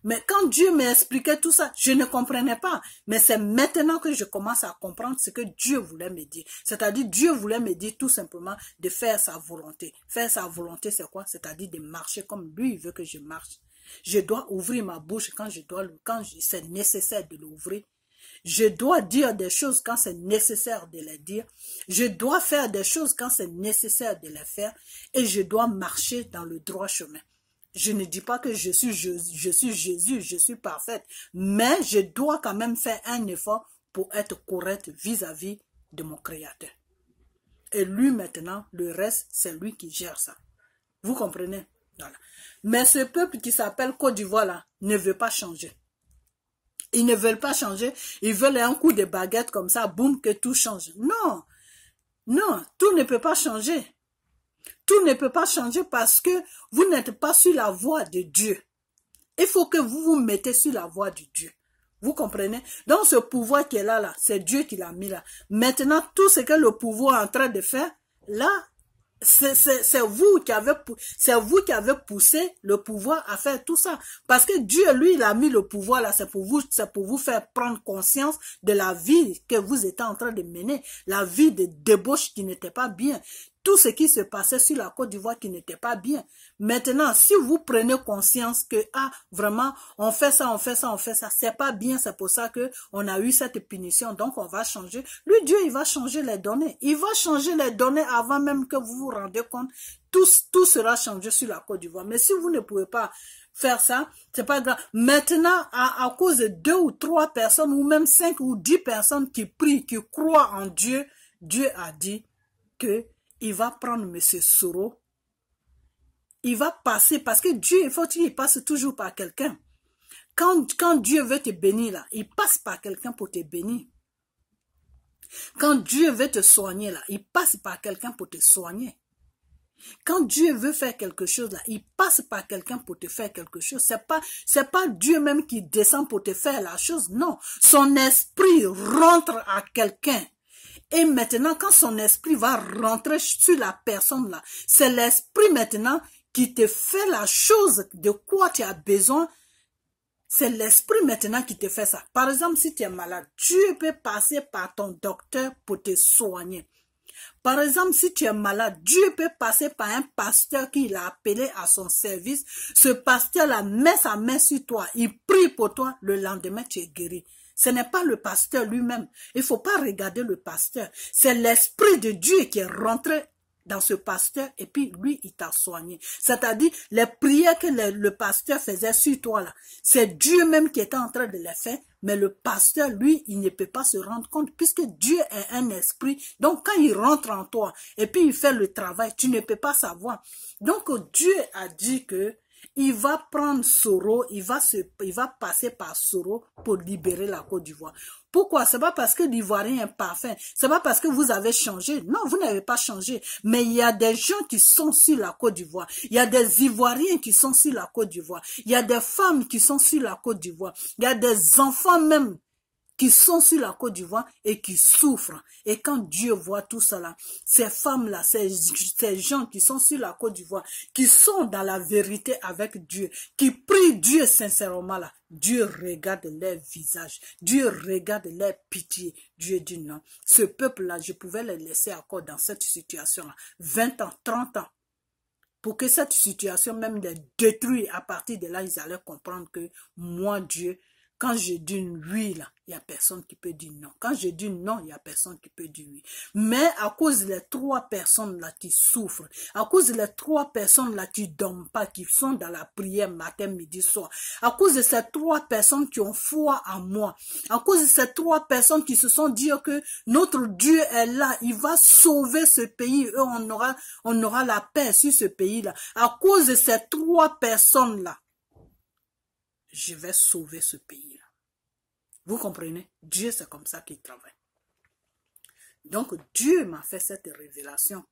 Mais quand Dieu m'expliquait tout ça, je ne comprenais pas. Mais c'est maintenant que je commence à comprendre ce que Dieu voulait me dire. C'est-à-dire, Dieu voulait me dire tout simplement de faire sa volonté. Faire sa volonté, c'est quoi? C'est-à-dire de marcher comme lui, il veut que je marche. Je dois ouvrir ma bouche quand c'est nécessaire de l'ouvrir. Je dois dire des choses quand c'est nécessaire de les dire. Je dois faire des choses quand c'est nécessaire de les faire. Et je dois marcher dans le droit chemin. Je ne dis pas que je suis Jésus, je suis parfaite, mais je dois quand même faire un effort pour être correcte vis-à-vis de mon Créateur. Et lui maintenant, le reste, c'est lui qui gère ça. Vous comprenez? Voilà. Mais ce peuple qui s'appelle Côte d'Ivoire là, ne veut pas changer. Ils ne veulent pas changer, ils veulent un coup de baguette comme ça, boum, que tout change. Non, non, tout ne peut pas changer. Tout ne peut pas changer parce que vous n'êtes pas sur la voie de Dieu. Il faut que vous vous mettez sur la voie de Dieu. Vous comprenez? Donc ce pouvoir qui est là, c'est Dieu qui l'a mis là. Maintenant, tout ce que le pouvoir est en train de faire, là, c'est vous qui avez poussé le pouvoir à faire tout ça. Parce que Dieu, lui, il a mis le pouvoir là, c'est pour vous faire prendre conscience de la vie que vous étiez en train de mener. La vie de débauche qui n'était pas bien. Tout ce qui se passait sur la Côte d'Ivoire qui n'était pas bien. Maintenant, si vous prenez conscience que, vraiment, on fait ça, c'est pas bien, c'est pour ça que on a eu cette punition, donc on va changer. Lui, Dieu, il va changer les données. Il va changer les données avant même que vous vous rendez compte. Tout sera changé sur la Côte d'Ivoire. Mais si vous ne pouvez pas faire ça, c'est pas grave. Maintenant, à cause de 2 ou 3 personnes, ou même 5 ou 10 personnes qui prient, qui croient en Dieu, Dieu a dit que il va prendre M. Soro, il va passer, parce que Dieu, il faut qu'il passe toujours par quelqu'un. Quand Dieu veut te bénir, là, il passe par quelqu'un pour te bénir. Quand Dieu veut te soigner, là, il passe par quelqu'un pour te soigner. Quand Dieu veut faire quelque chose, là, il passe par quelqu'un pour te faire quelque chose. C'est pas Dieu même qui descend pour te faire la chose, non. Son esprit rentre à quelqu'un. Et maintenant, quand son esprit va rentrer sur la personne là, c'est l'esprit maintenant qui te fait la chose de quoi tu as besoin. C'est l'esprit maintenant qui te fait ça. Par exemple, si tu es malade, Dieu peut passer par ton docteur pour te soigner. Par exemple, si tu es malade, Dieu peut passer par un pasteur qui l'a appelé à son service. Ce pasteur-là met sa main sur toi, il prie pour toi, le lendemain tu es guéri. Ce n'est pas le pasteur lui-même. Il ne faut pas regarder le pasteur. C'est l'esprit de Dieu qui est rentré dans ce pasteur et puis lui, il t'a soigné. C'est-à-dire, les prières que le pasteur faisait sur toi là, c'est Dieu même qui était en train de les faire, mais le pasteur, lui, il ne peut pas se rendre compte puisque Dieu est un esprit. Donc, quand il rentre en toi et puis il fait le travail, tu ne peux pas savoir. Donc, Dieu a dit que il va prendre Soro, il va passer par Soro pour libérer la Côte d'Ivoire. Pourquoi? C'est pas parce que l'Ivoirien est parfait. C'est pas parce que vous avez changé. Non, vous n'avez pas changé. Mais il y a des gens qui sont sur la Côte d'Ivoire. Il y a des Ivoiriens qui sont sur la Côte d'Ivoire. Il y a des femmes qui sont sur la Côte d'Ivoire. Il y a des enfants même qui sont sur la Côte d'Ivoire et qui souffrent. Et quand Dieu voit tout cela, ces femmes-là, ces gens qui sont sur la Côte d'Ivoire, qui sont dans la vérité avec Dieu, qui prient Dieu sincèrement là, Dieu regarde leur visage, Dieu regarde leur pitié. Dieu dit non, ce peuple-là, je pouvais les laisser encore dans cette situation-là, 20 ans, 30 ans, pour que cette situation même les détruise. À partir de là, ils allaient comprendre que moi, Dieu, quand je dis oui, là, il n'y a personne qui peut dire non. Quand je dis non, il n'y a personne qui peut dire oui. Mais à cause des 3 personnes là qui souffrent, à cause des 3 personnes là qui ne dorment pas, qui sont dans la prière matin, midi, soir, à cause de ces 3 personnes qui ont foi en moi, à cause de ces 3 personnes qui se sont dit que notre Dieu est là, il va sauver ce pays, et on aura la paix sur ce pays-là. À cause de ces 3 personnes-là, je vais sauver ce pays-là. Vous comprenez? Dieu, c'est comme ça qu'il travaille. Donc, Dieu m'a fait cette révélation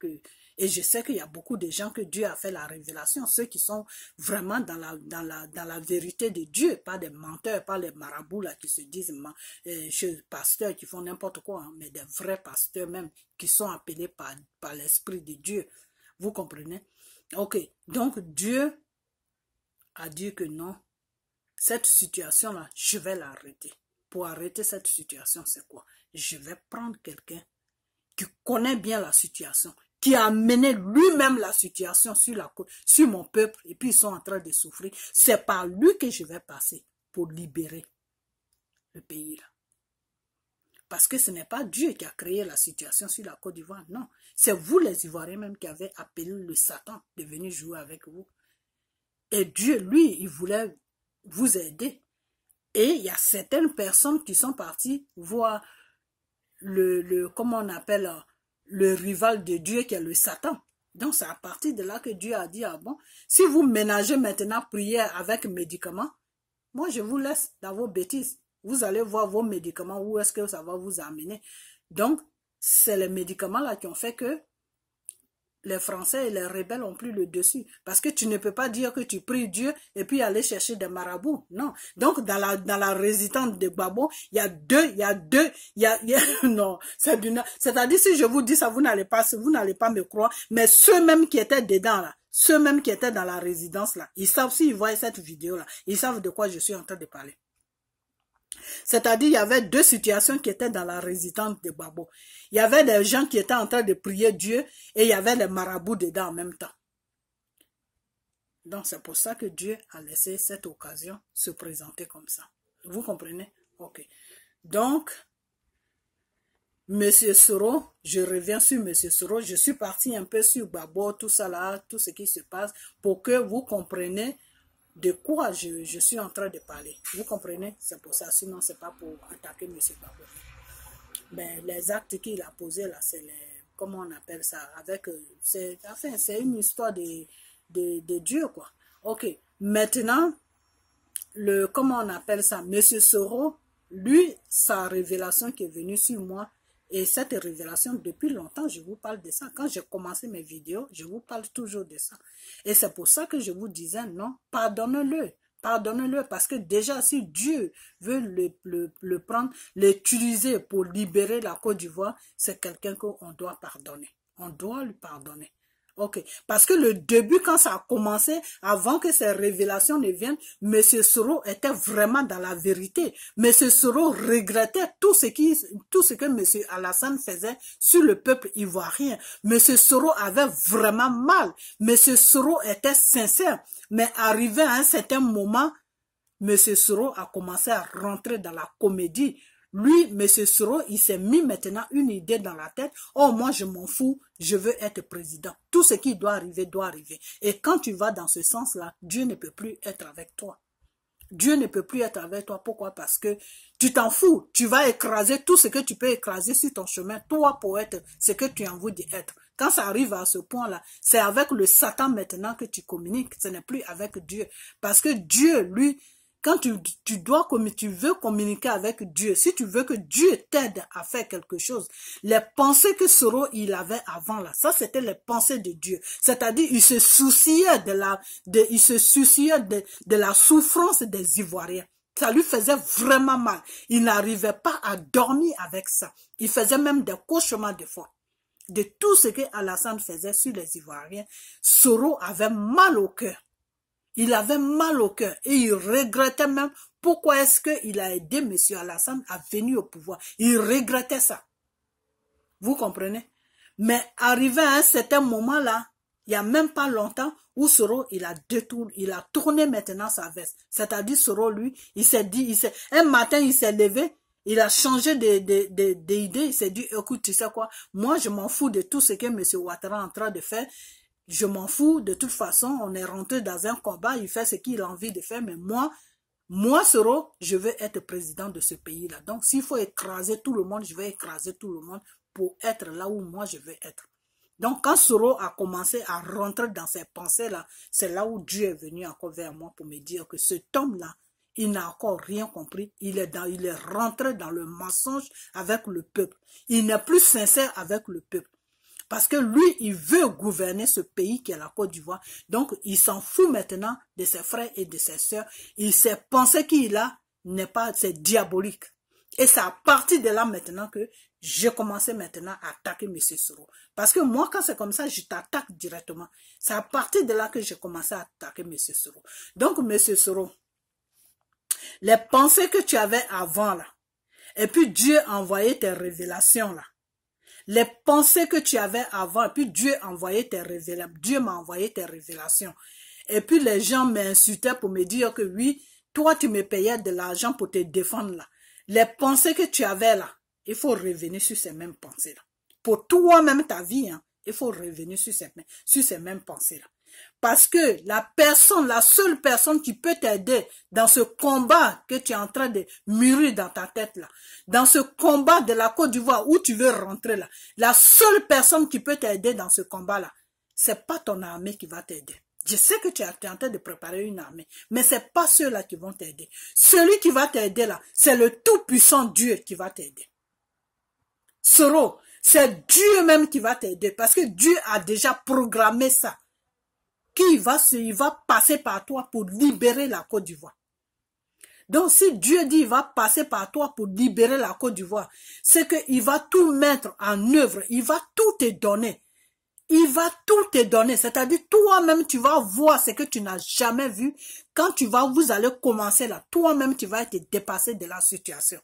et je sais qu'il y a beaucoup de gens que Dieu a fait la révélation, ceux qui sont vraiment dans la vérité de Dieu, pas des menteurs, pas les marabouts là qui se disent pasteurs qui font n'importe quoi, hein, mais des vrais pasteurs même qui sont appelés par l'Esprit de Dieu. Vous comprenez? Ok, donc Dieu a dit que non. Cette situation-là, je vais l'arrêter. Pour arrêter cette situation, c'est quoi? Je vais prendre quelqu'un qui connaît bien la situation, qui a mené lui-même la situation sur mon peuple, et puis ils sont en train de souffrir. C'est par lui que je vais passer pour libérer le pays là. Parce que ce n'est pas Dieu qui a créé la situation sur la Côte d'Ivoire, non. C'est vous les Ivoiriens même qui avez appelé le Satan de venir jouer avec vous. Et Dieu, lui, il voulait vous aider. Et il y a certaines personnes qui sont parties voir comment on appelle, le rival de Dieu qui est le Satan. Donc c'est à partir de là que Dieu a dit, ah bon, si vous ménagez maintenant prière avec médicaments, moi je vous laisse dans vos bêtises. Vous allez voir vos médicaments, où est-ce que ça va vous amener. Donc c'est les médicaments là qui ont fait que les Français et les rebelles ont pris le dessus. Parce que tu ne peux pas dire que tu pries Dieu et puis aller chercher des marabouts. Non. Donc, dans la résidence de Gbagbo, il y a deux, non. C'est-à-dire, si je vous dis ça, vous n'allez pas me croire. Mais ceux-mêmes qui étaient dedans, là, ceux-mêmes qui étaient dans la résidence, là, ils savent, s'ils voient cette vidéo-là, ils savent de quoi je suis en train de parler. C'est-à-dire, il y avait 2 situations qui étaient dans la résidence de Gbagbo. Il y avait des gens qui étaient en train de prier Dieu et il y avait les marabouts dedans en même temps. Donc, c'est pour ça que Dieu a laissé cette occasion se présenter comme ça. Vous comprenez? Ok. Donc, Monsieur Soro, je reviens sur Monsieur Soro. Je suis parti un peu sur Gbagbo, tout ça là, tout ce qui se passe, pour que vous compreniez de quoi je suis en train de parler. Vous comprenez? C'est pour ça, sinon c'est pas pour attaquer M. Gbagbo. Mais les actes qu'il a posés là, c'est les, comment on appelle ça, avec, c'est une histoire de Dieu, quoi. Ok, maintenant, comment on appelle ça, M. Soro, lui, sa révélation qui est venue sur moi, Et cette révélation, depuis longtemps, je vous parle de ça. Quand j'ai commencé mes vidéos, je vous parle toujours de ça. Et c'est pour ça que je vous disais, non, pardonnez-le. Pardonnez-le parce que déjà, si Dieu veut le prendre, l'utiliser pour libérer la Côte d'Ivoire, c'est quelqu'un qu'on doit pardonner. On doit lui pardonner. Ok, parce que le début, quand ça a commencé, avant que ces révélations ne viennent, M. Soro était vraiment dans la vérité. M. Soro regrettait tout ce que M. Alassane faisait sur le peuple ivoirien. M. Soro avait vraiment mal. M. Soro était sincère. Mais arrivé à un certain moment, M. Soro a commencé à rentrer dans la comédie. Lui, M. Soro, il s'est mis maintenant une idée dans la tête. Oh, moi, je m'en fous, je veux être président. Tout ce qui doit arriver, doit arriver. Et quand tu vas dans ce sens-là, Dieu ne peut plus être avec toi. Dieu ne peut plus être avec toi. Pourquoi? Parce que tu t'en fous. Tu vas écraser tout ce que tu peux écraser sur ton chemin, toi, pour être ce que tu as envie d'être. Quand ça arrive à ce point-là, c'est avec le Satan maintenant que tu communiques. Ce n'est plus avec Dieu. Parce que Dieu, lui, quand tu veux communiquer avec Dieu, si tu veux que Dieu t'aide à faire quelque chose, les pensées que Soro il avait avant là, ça c'était les pensées de Dieu. C'est-à-dire, il se souciait de la souffrance des Ivoiriens. Ça lui faisait vraiment mal. Il n'arrivait pas à dormir avec ça. Il faisait même des cauchemars des fois. De tout ce que Alassane faisait sur les Ivoiriens, Soro avait mal au cœur. Il avait mal au cœur et il regrettait même pourquoi est-ce qu'il a aidé M. Alassane à venir au pouvoir. Il regrettait ça. Vous comprenez? Mais arrivé à un certain moment-là, il n'y a même pas longtemps où Soro, il a tourné maintenant sa veste. C'est-à-dire Soro, lui, il s'est dit, un matin, il s'est levé, il a changé d'idée, il s'est dit, écoute, tu sais quoi, moi, je m'en fous de tout ce que M. Ouattara est en train de faire. Je m'en fous, de toute façon, on est rentré dans un combat, il fait ce qu'il a envie de faire, mais moi, Soro, je veux être président de ce pays-là. Donc, s'il faut écraser tout le monde, je vais écraser tout le monde pour être là où moi je veux être. Donc, quand Soro a commencé à rentrer dans ces pensées-là, c'est là où Dieu est venu encore vers moi pour me dire que cet homme-là, il n'a encore rien compris. Il est rentré dans le mensonge avec le peuple. Il n'est plus sincère avec le peuple. Parce que lui, il veut gouverner ce pays qui est la Côte d'Ivoire. Donc, il s'en fout maintenant de ses frères et de ses sœurs. Il s'est pensé qu'il a, c'est diabolique. Et c'est à partir de là maintenant que j'ai commencé maintenant à attaquer M. Soro. Parce que moi, quand c'est comme ça, je t'attaque directement. C'est à partir de là que j'ai commencé à attaquer M. Soro. Donc, M. Soro, les pensées que tu avais avant là, et puis Dieu a envoyé tes révélations là, les pensées que tu avais avant, et puis Dieu a envoyé tes révélations. Dieu m'a envoyé tes révélations. Et puis les gens m'insultaient pour me dire que oui, toi tu me payais de l'argent pour te défendre là. Les pensées que tu avais là, il faut revenir sur ces mêmes pensées là. Pour toi-même ta vie, hein, il faut revenir sur ces mêmes pensées là. Parce que la seule personne qui peut t'aider dans ce combat que tu es en train de mûrir dans ta tête là, dans ce combat de la Côte d'Ivoire où tu veux rentrer là, la seule personne qui peut t'aider dans ce combat là, c'est pas ton armée qui va t'aider. Je sais que tu es en train de préparer une armée, mais c'est pas ceux-là qui vont t'aider. Celui qui va t'aider là, c'est le tout-puissant Dieu qui va t'aider. Soro, c'est Dieu même qui va t'aider parce que Dieu a déjà programmé ça. Il va passer par toi pour libérer la Côte d'Ivoire. Donc, si Dieu dit il va passer par toi pour libérer la Côte d'Ivoire, c'est qu'il va tout mettre en œuvre, il va tout te donner. Il va tout te donner, c'est-à-dire toi-même tu vas voir ce que tu n'as jamais vu. Quand vous allez commencer là, toi-même tu vas être dépassé de la situation.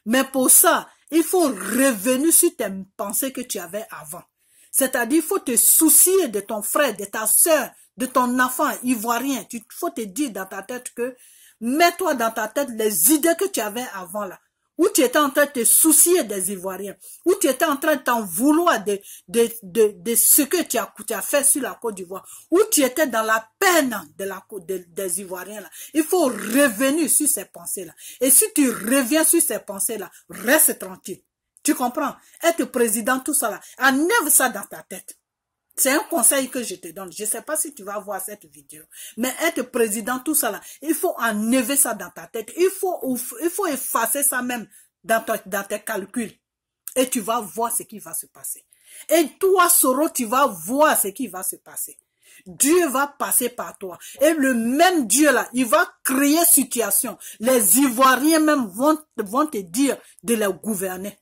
Mais pour ça, il faut revenir sur tes pensées que tu avais avant. C'est-à-dire, il faut te soucier de ton frère, de ta soeur, de ton enfant ivoirien. Il faut te dire dans ta tête que, mets-toi dans ta tête les idées que tu avais avant là. Où tu étais en train de te soucier des Ivoiriens. Où tu étais en train de t'en vouloir de ce que tu as fait sur la Côte d'Ivoire. Où tu étais dans la peine des Ivoiriens là. Il faut revenir sur ces pensées là. Et si tu reviens sur ces pensées là, reste tranquille. Tu comprends? Être président, tout ça là, enlève ça dans ta tête. C'est un conseil que je te donne. Je ne sais pas si tu vas voir cette vidéo. Mais être président, tout ça là, il faut enlever ça dans ta tête. Il faut effacer ça même dans tes calculs. Et tu vas voir ce qui va se passer. Et toi, Soro, tu vas voir ce qui va se passer. Dieu va passer par toi. Et le même Dieu là, il va créer situation. Les Ivoiriens même vont te dire de les gouverner.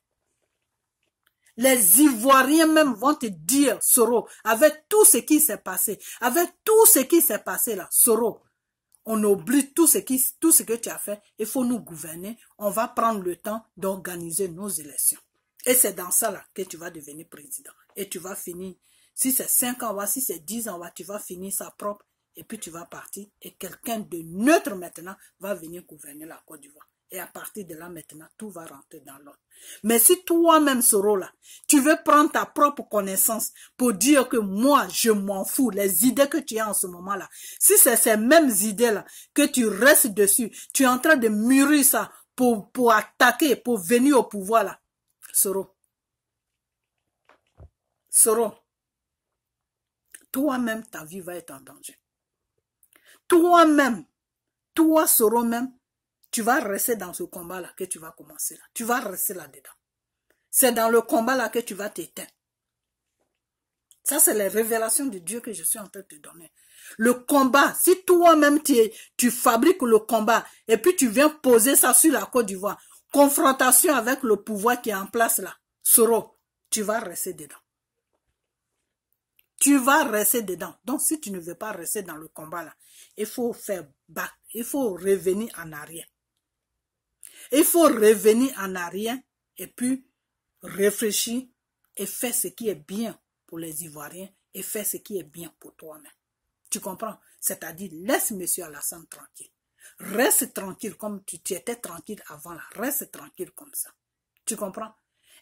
Les Ivoiriens même vont te dire, Soro, avec tout ce qui s'est passé, avec tout ce qui s'est passé là, Soro, on oublie tout ce que tu as fait, il faut nous gouverner, on va prendre le temps d'organiser nos élections. Et c'est dans ça là que tu vas devenir président. Et tu vas finir, si c'est 5 ans, si c'est 10 ans, tu vas finir ça propre, et puis tu vas partir, et quelqu'un de neutre maintenant va venir gouverner la Côte d'Ivoire. Et à partir de là, maintenant, tout va rentrer dans l'ordre. Mais si toi-même, Soro, là, tu veux prendre ta propre connaissance pour dire que moi, je m'en fous, les idées que tu as en ce moment-là, si c'est ces mêmes idées-là que tu restes dessus, tu es en train de mûrir ça pour attaquer, pour venir au pouvoir, là, Soro, toi-même, ta vie va être en danger. Toi-même, toi, Soro même, tu vas rester dans ce combat-là que tu vas commencer là. Tu vas rester là-dedans. C'est dans le combat-là que tu vas t'éteindre. Ça, c'est les révélations de Dieu que je suis en train de te donner. Le combat, si toi-même tu fabriques le combat et puis tu viens poser ça sur la Côte d'Ivoire, confrontation avec le pouvoir qui est en place là, Soro, tu vas rester dedans. Tu vas rester dedans. Donc, si tu ne veux pas rester dans le combat là, il faut faire back, il faut revenir en arrière. Il faut revenir en arrière et puis réfléchir et faire ce qui est bien pour les Ivoiriens et faire ce qui est bien pour toi-même. Tu comprends? C'est-à-dire, laisse M. Alassane tranquille. Reste tranquille comme tu étais tranquille avant là. Reste tranquille comme ça. Tu comprends?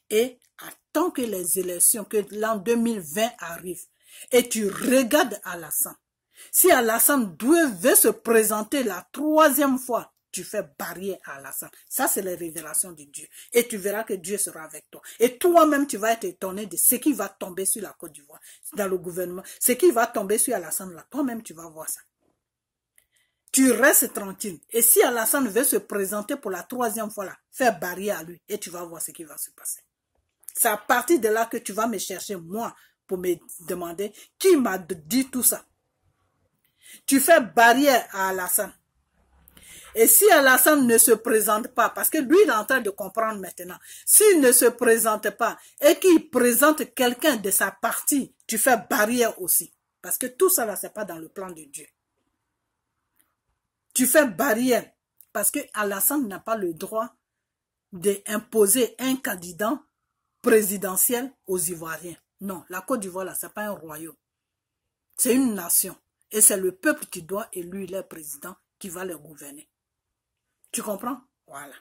Et attends que les élections, que l'an 2020 arrive et tu regardes Alassane. Si Alassane veut se présenter la 3e fois, tu fais barrière à Alassane. Ça, c'est les révélations de Dieu. Et tu verras que Dieu sera avec toi. Et toi-même, tu vas être étonné de ce qui va tomber sur la Côte d'Ivoire, dans le gouvernement. Ce qui va tomber sur Alassane, là, toi-même, tu vas voir ça. Tu restes tranquille. Et si Alassane veut se présenter pour la 3e fois, là, fais barrière à lui. Et tu vas voir ce qui va se passer. C'est à partir de là que tu vas me chercher, moi, pour me demander qui m'a dit tout ça. Tu fais barrière à Alassane. Et si Alassane ne se présente pas, parce que lui il est en train de comprendre maintenant, s'il ne se présente pas et qu'il présente quelqu'un de sa partie, tu fais barrière aussi. Parce que tout ça là, c'est pas dans le plan de Dieu. Tu fais barrière parce que Alassane n'a pas le droit d'imposer un candidat présidentiel aux Ivoiriens. Non, la Côte d'Ivoire là, c'est pas un royaume. C'est une nation. Et c'est le peuple qui doit élire les présidents qui va les gouverner. Tu comprends? Voilà.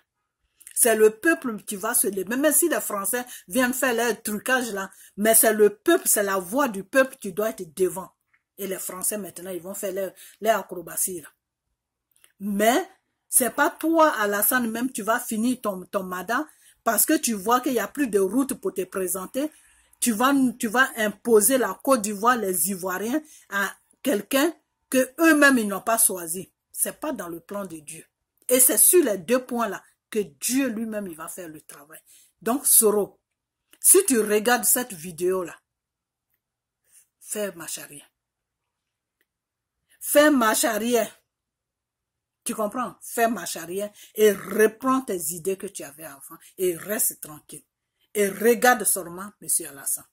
C'est le peuple qui va se lever. Même si les Français viennent faire leur trucage là, mais c'est le peuple, c'est la voix du peuple qui doit être devant. Et les Français maintenant, ils vont faire leur acrobatie là. Mais c'est pas toi, Alassane, même tu vas finir ton mandat parce que tu vois qu'il n'y a plus de route pour te présenter. Tu vas imposer la Côte d'Ivoire, les Ivoiriens, à quelqu'un que eux-mêmes ils n'ont pas choisi. C'est pas dans le plan de Dieu. Et c'est sur les 2 points-là que Dieu lui-même il va faire le travail. Donc, Soro, si tu regardes cette vidéo-là, fais marche arrière. Fais marche arrière. Tu comprends? Fais marche arrière et reprends tes idées que tu avais avant et reste tranquille. Et regarde seulement M. Alassane.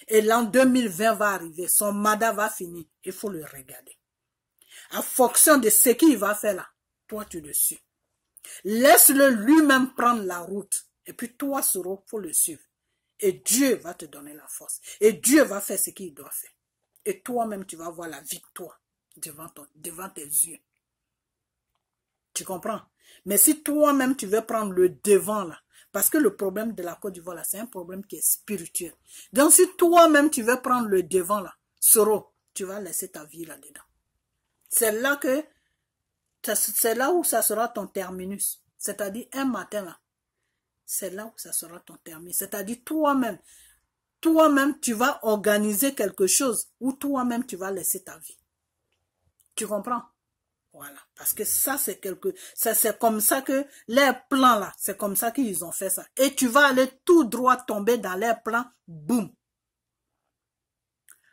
Et l'an 2020 va arriver, son mandat va finir, il faut le regarder. En fonction de ce qu'il va faire là, toi tu le suis. Laisse-le lui-même prendre la route. Et puis toi, Soro, il faut le suivre. Et Dieu va te donner la force. Et Dieu va faire ce qu'il doit faire. Et toi-même, tu vas voir la victoire devant tes yeux. Tu comprends? Mais si toi-même, tu veux prendre le devant là, parce que le problème de la Côte d'Ivoire là, c'est un problème qui est spirituel. Donc si toi-même, tu veux prendre le devant là, Soro, tu vas laisser ta vie là-dedans. C'est là où ça sera ton terminus. C'est-à-dire un matin là, c'est là où ça sera ton terminus. C'est-à-dire toi-même, tu vas organiser quelque chose où toi-même tu vas laisser ta vie. Tu comprends? Voilà, parce que ça c'est c'est comme ça que les plans là, c'est comme ça qu'ils ont fait ça. Et tu vas aller tout droit tomber dans les plans, boum.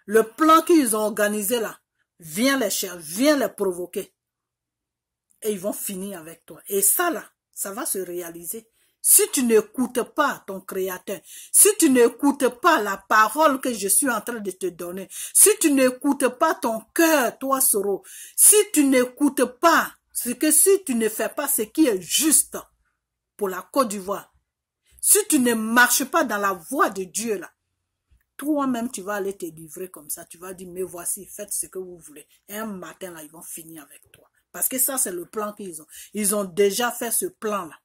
Le plan qu'ils ont organisé là, viens les chercher, viens les provoquer. Et ils vont finir avec toi. Et ça là, ça va se réaliser. Si tu n'écoutes pas ton créateur, si tu n'écoutes pas la parole que je suis en train de te donner, si tu n'écoutes pas ton cœur, toi Soro, si tu n'écoutes pas, c'est que si tu ne fais pas ce qui est juste pour la Côte d'Ivoire, si tu ne marches pas dans la voie de Dieu là, toi-même tu vas aller te livrer comme ça, tu vas dire mais voici, faites ce que vous voulez. Et un matin là, ils vont finir avec toi. Parce que ça c'est le plan qu'ils ont. Ils ont déjà fait ce plan là.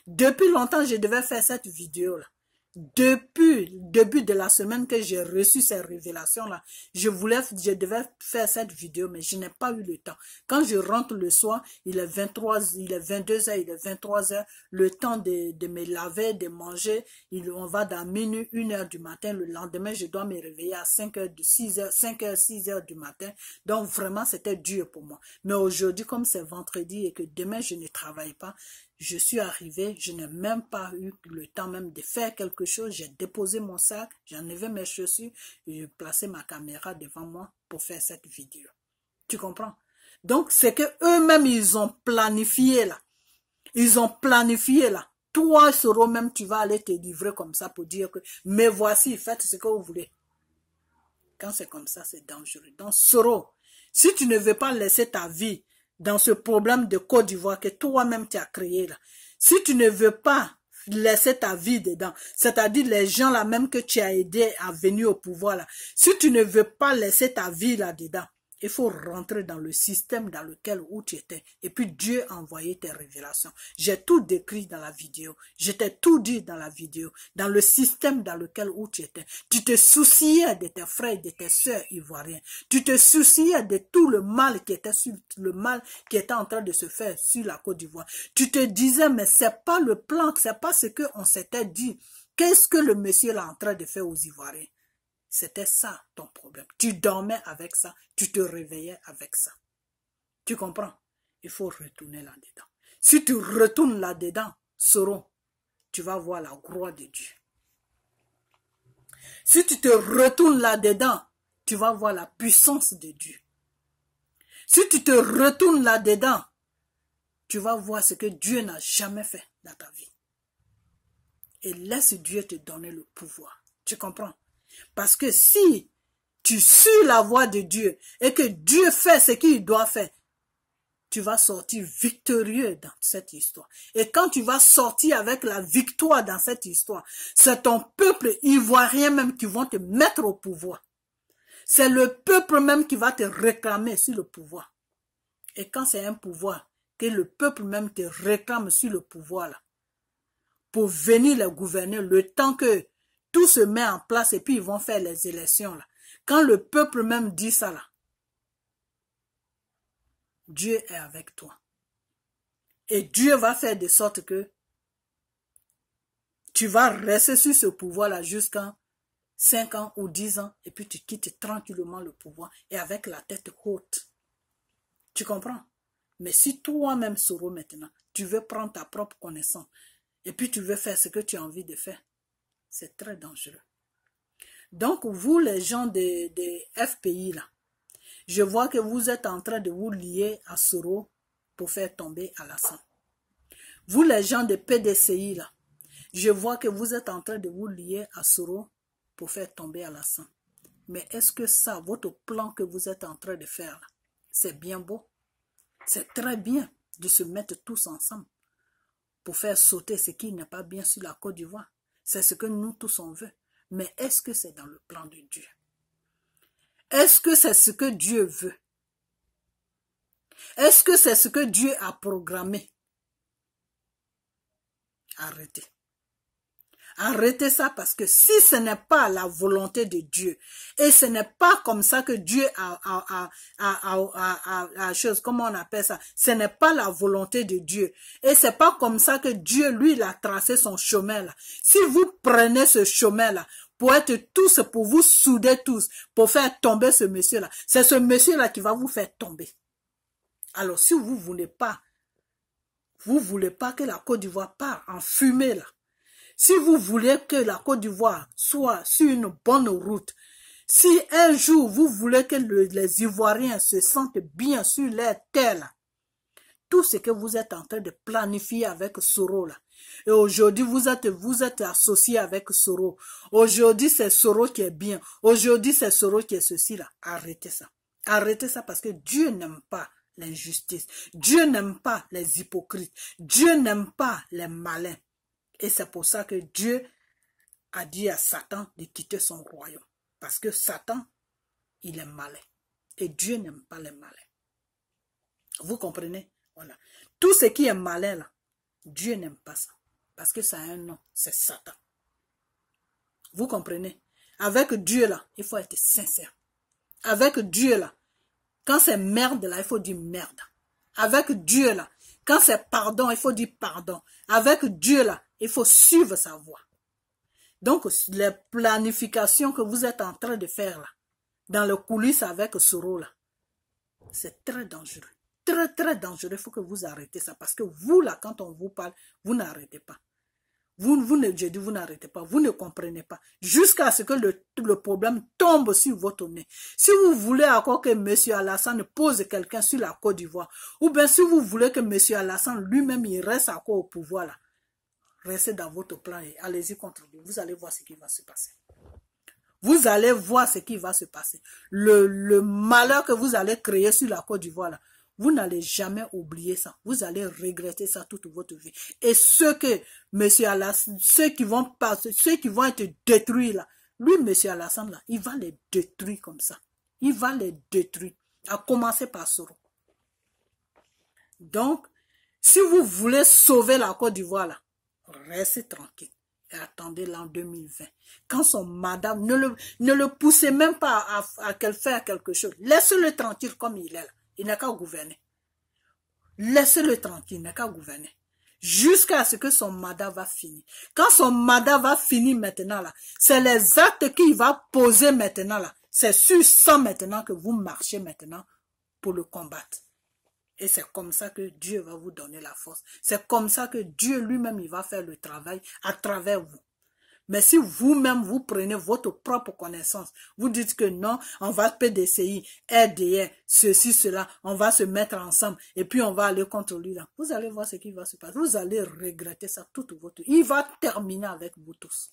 Depuis longtemps, je devais faire cette vidéo-là. Depuis le début de la semaine que j'ai reçu ces révélations-là, je devais faire cette vidéo, mais je n'ai pas eu le temps. Quand je rentre le soir, il est 22h, il est 23h, le temps de me laver, de manger, on va dans minuit, 1h du matin. Le lendemain, je dois me réveiller à 5h, 6h du matin. Donc vraiment, c'était dur pour moi. Mais aujourd'hui, comme c'est vendredi et que demain, je ne travaille pas, je suis arrivée, je n'ai même pas eu le temps même de faire quelque chose. J'ai déposé mon sac, j'ai enlevé mes chaussures et j'ai placé ma caméra devant moi pour faire cette vidéo. Tu comprends? Donc, c'est que eux-mêmes, ils ont planifié là. Ils ont planifié là. Toi, Soro, même, tu vas aller te livrer comme ça pour dire que, mais voici, faites ce que vous voulez. Quand c'est comme ça, c'est dangereux. Donc, Soro, si tu ne veux pas laisser ta vie dans ce problème de Côte d'Ivoire que toi-même tu as créé là. Si tu ne veux pas laisser ta vie dedans, c'est-à-dire les gens là même que tu as aidé à venir au pouvoir là, si tu ne veux pas laisser ta vie là-dedans, il faut rentrer dans le système dans lequel où tu étais. Et puis Dieu a envoyé tes révélations. J'ai tout décrit dans la vidéo. Je t'ai tout dit dans la vidéo. Dans le système dans lequel où tu étais. Tu te souciais de tes frères et de tes sœurs ivoiriens. Tu te souciais de tout le mal qui était en train de se faire sur la Côte d'Ivoire. Tu te disais, mais c'est pas le plan, c'est pas ce qu'on s'était dit. Qu'est-ce que le monsieur est en train de faire aux Ivoiriens? C'était ça ton problème. Tu dormais avec ça, tu te réveillais avec ça. Tu comprends? Il faut retourner là-dedans. Si tu retournes là-dedans, Soro, tu vas voir la gloire de Dieu. Si tu te retournes là-dedans, tu vas voir la puissance de Dieu. Si tu te retournes là-dedans, tu vas voir ce que Dieu n'a jamais fait dans ta vie. Et laisse Dieu te donner le pouvoir. Tu comprends? Parce que si tu suis la voie de Dieu et que Dieu fait ce qu'il doit faire, tu vas sortir victorieux dans cette histoire. Et quand tu vas sortir avec la victoire dans cette histoire, c'est ton peuple ivoirien même qui vont te mettre au pouvoir. C'est le peuple même qui va te réclamer sur le pouvoir. Et quand c'est un pouvoir, que le peuple même te réclame sur le pouvoir là, pour venir les gouverner, le temps que tout se met en place et puis ils vont faire les élections là. Quand le peuple même dit ça là, Dieu est avec toi. Et Dieu va faire de sorte que tu vas rester sur ce pouvoir là jusqu'à 5 ans ou 10 ans et puis tu quittes tranquillement le pouvoir et avec la tête haute. Tu comprends? Mais si toi-même, Soro, maintenant, tu veux prendre ta propre connaissance et puis tu veux faire ce que tu as envie de faire, c'est très dangereux. Donc, vous, les gens de FPI, là, je vois que vous êtes en train de vous lier à Soro pour faire tomber Alassane. Vous, les gens de PDCI, là, je vois que vous êtes en train de vous lier à Soro pour faire tomber Alassane. Mais est-ce que ça, votre plan que vous êtes en train de faire, c'est bien beau? C'est très bien de se mettre tous ensemble pour faire sauter ce qui n'est pas bien sur la Côte d'Ivoire. C'est ce que nous tous on veut. Mais est-ce que c'est dans le plan de Dieu? Est-ce que c'est ce que Dieu veut? Est-ce que c'est ce que Dieu a programmé? Arrêtez. Arrêtez ça parce que si ce n'est pas la volonté de Dieu et ce n'est pas comme ça que Dieu a chose, comment on appelle ça, ce n'est pas la volonté de Dieu et c'est pas comme ça que Dieu lui il a tracé son chemin là. Si vous prenez ce chemin là pour être tous, pour vous souder tous, pour faire tomber ce monsieur là, c'est ce monsieur là qui va vous faire tomber. Alors, si vous voulez pas que la Côte d'Ivoire parte en fumée, là, si vous voulez que la Côte d'Ivoire soit sur une bonne route, si un jour vous voulez que les Ivoiriens se sentent bien sur leur terre, là, tout ce que vous êtes en train de planifier avec Soro, là, et aujourd'hui vous êtes associé avec Soro, aujourd'hui c'est Soro qui est bien, aujourd'hui c'est Soro qui est ceci, là, arrêtez ça. Arrêtez ça parce que Dieu n'aime pas l'injustice, Dieu n'aime pas les hypocrites, Dieu n'aime pas les malins. Et c'est pour ça que Dieu a dit à Satan de quitter son royaume. Parce que Satan, il est malin. Et Dieu n'aime pas les malins. Vous comprenez? Voilà. Tout ce qui est malin, là, Dieu n'aime pas ça. Parce que ça a un nom, c'est Satan. Vous comprenez? Avec Dieu, là, il faut être sincère. Avec Dieu, là, quand c'est merde, là, il faut dire merde. Avec Dieu, là, quand c'est pardon, il faut dire pardon. Avec Dieu, là, il faut suivre sa voie. Donc, les planifications que vous êtes en train de faire, là, dans le coulisses avec Soro, là, c'est très dangereux. Très, très dangereux. Il faut que vous arrêtez ça. Parce que vous, là, quand on vous parle, vous n'arrêtez pas. Vous n'arrêtez pas, vous ne comprenez pas, jusqu'à ce que le problème tombe sur votre nez. Si vous voulez encore que M. Alassane pose quelqu'un sur la Côte d'Ivoire, ou bien si vous voulez que M. Alassane lui-même il reste encore au pouvoir, là, restez dans votre plan et allez-y contre lui. Vous allez voir ce qui va se passer. Vous allez voir ce qui va se passer. Le malheur que vous allez créer sur la Côte d'Ivoire, là, vous n'allez jamais oublier ça. Vous allez regretter ça toute votre vie. Et ceux qui vont être détruits là, lui, M. Alassane là, il va les détruire comme ça. Il va les détruire. À commencer par Soro. Donc, si vous voulez sauver la Côte d'Ivoire là, restez tranquille. Et attendez l'an 2020. Quand son madame, ne le poussez même pas à faire quelque chose. Laissez-le tranquille comme il est là. Il n'a qu'à gouverner. Laissez-le tranquille, il n'a qu'à gouverner. Jusqu'à ce que son mandat va finir. Quand son mandat va finir maintenant, là, c'est les actes qu'il va poser maintenant, là. C'est sur ça maintenant que vous marchez maintenant pour le combattre. Et c'est comme ça que Dieu va vous donner la force. C'est comme ça que Dieu lui-même, il va faire le travail à travers vous. Mais si vous-même, vous prenez votre propre connaissance, vous dites que non, on va PDCI, RDR, ceci, cela, on va se mettre ensemble et puis on va aller contre lui là. Vous allez voir ce qui va se passer. Vous allez regretter ça toute votre vie. Il va terminer avec vous tous.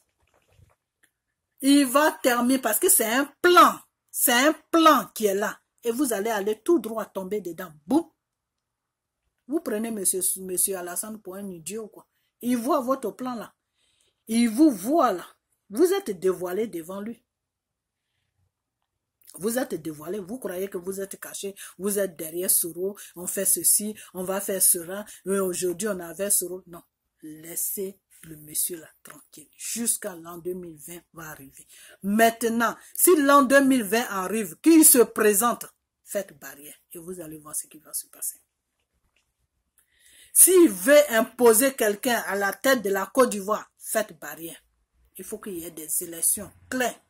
Il va terminer parce que c'est un plan. C'est un plan qui est là. Et vous allez aller tout droit tomber dedans. Boum. Vous prenez monsieur Alassane pour un idiot quoi. Il voit votre plan là. Il vous voit là. Vous êtes dévoilé devant lui. Vous êtes dévoilé. Vous croyez que vous êtes caché. Vous êtes derrière Soro. On fait ceci. On va faire cela. Mais aujourd'hui, on avait Soro. Non. Laissez le monsieur là tranquille. Jusqu'à l'an 2020 va arriver. Maintenant, si l'an 2020 arrive, qu'il se présente, faites barrière. Et vous allez voir ce qui va se passer. S'il veut imposer quelqu'un à la tête de la Côte d'Ivoire, faites barrière. Il faut qu'il y ait des élections claires.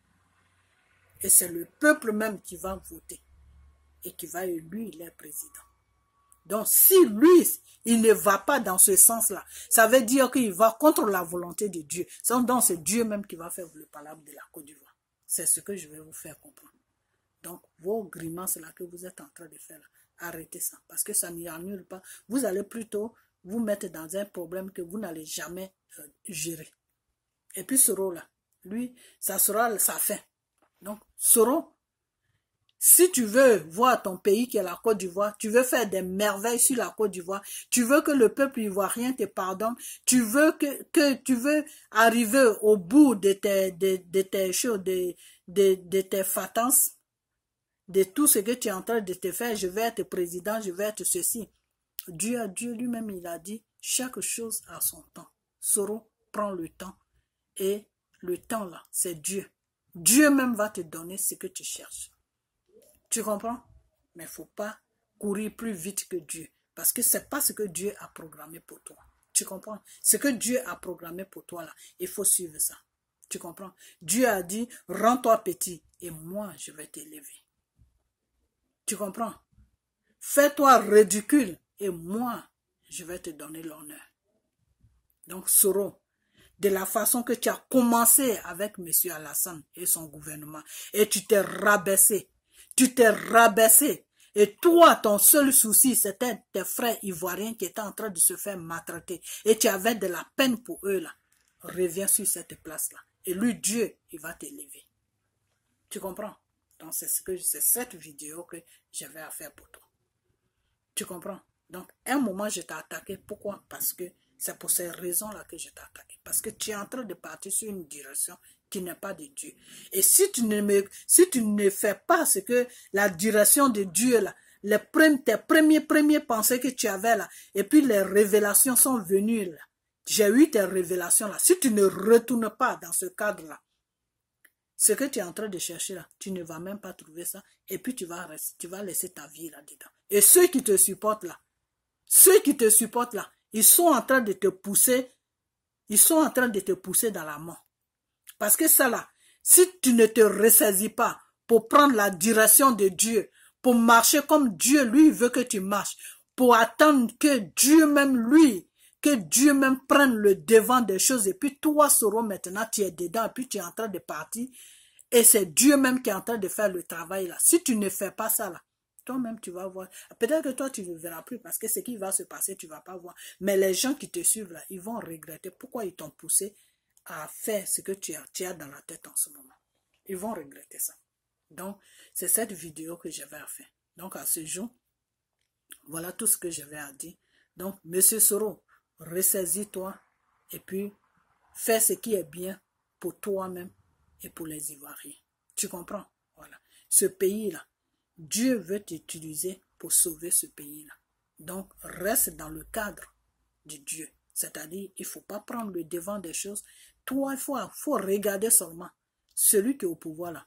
Et c'est le peuple même qui va voter. Et qui va élire les présidents. Donc si lui, il ne va pas dans ce sens-là, ça veut dire qu'il va contre la volonté de Dieu. Donc c'est Dieu même qui va faire le palabre de la Côte d'Ivoire. C'est ce que je vais vous faire comprendre. Donc vos grimaces là que vous êtes en train de faire là, arrêtez ça, parce que ça n'y annule pas. Vous allez plutôt vous mettre dans un problème que vous n'allez jamais gérer. Et puis Soro là, lui, ça sera sa fin. Donc Soro, si tu veux voir ton pays qui est la Côte d'Ivoire, tu veux faire des merveilles sur la Côte d'Ivoire, tu veux que le peuple ivoirien te pardonne, tu veux tu veux arriver au bout de tes choses, de tes fatances, de tout ce que tu es en train de te faire, je vais être président, je vais être ceci. Dieu lui-même, il a dit, chaque chose a son temps. Soro prend le temps. Et le temps là, c'est Dieu. Dieu même va te donner ce que tu cherches. Tu comprends? Mais il ne faut pas courir plus vite que Dieu. Parce que ce n'est pas ce que Dieu a programmé pour toi. Tu comprends? Ce que Dieu a programmé pour toi là, il faut suivre ça. Tu comprends? Dieu a dit, rends-toi petit et moi je vais t'élever. Tu comprends? Fais-toi ridicule et moi, je vais te donner l'honneur. Donc, Soro, de la façon que tu as commencé avec M. Alassane et son gouvernement, et tu t'es rabaissé. Tu t'es rabaissé. Et toi, ton seul souci, c'était tes frères ivoiriens qui étaient en train de se faire maltraiter. Et tu avais de la peine pour eux, là. Reviens sur cette place-là. Et lui, Dieu, il va t'élever. Tu comprends? Donc, c'est cette vidéo que j'avais à faire pour toi. Tu comprends? Donc, à un moment, je t'ai attaqué. Pourquoi? Parce que c'est pour ces raisons-là que je t'ai attaqué. Parce que tu es en train de partir sur une direction qui n'est pas de Dieu. Et si tu ne fais pas ce que la direction de Dieu, là, tes premières pensées que tu avais là, et puis les révélations sont venues là. J'ai eu tes révélations là. Si tu ne retournes pas dans ce cadre-là, ce que tu es en train de chercher là, tu ne vas même pas trouver ça. Et puis tu vas laisser ta vie là-dedans. Et ceux qui te supportent là, ils sont en train de te pousser, dans la mort. Parce que ça là, si tu ne te ressaisis pas pour prendre la direction de Dieu, pour marcher comme Dieu, lui, veut que tu marches, pour attendre que Dieu même prenne le devant des choses, et puis toi, Soro, maintenant, tu es dedans, et puis tu es en train de partir, et c'est Dieu même qui est en train de faire le travail là. Si tu ne fais pas ça là, toi-même, tu vas voir. Peut-être que toi, tu ne verras plus parce que ce qui va se passer, tu ne vas pas voir. Mais les gens qui te suivent là, ils vont regretter pourquoi ils t'ont poussé à faire ce que tu as dans la tête en ce moment. Ils vont regretter ça. Donc, c'est cette vidéo que j'avais à faire. Donc, à ce jour, voilà tout ce que j'avais à dire. Donc, Monsieur Soro, ressaisis-toi et puis fais ce qui est bien pour toi-même et pour les Ivoiriens. Tu comprends? Voilà. Ce pays-là, Dieu veut t'utiliser pour sauver ce pays-là. Donc, reste dans le cadre de Dieu. C'est-à-dire, il ne faut pas prendre le devant des choses. Toi, il faut regarder seulement celui qui est au pouvoir là.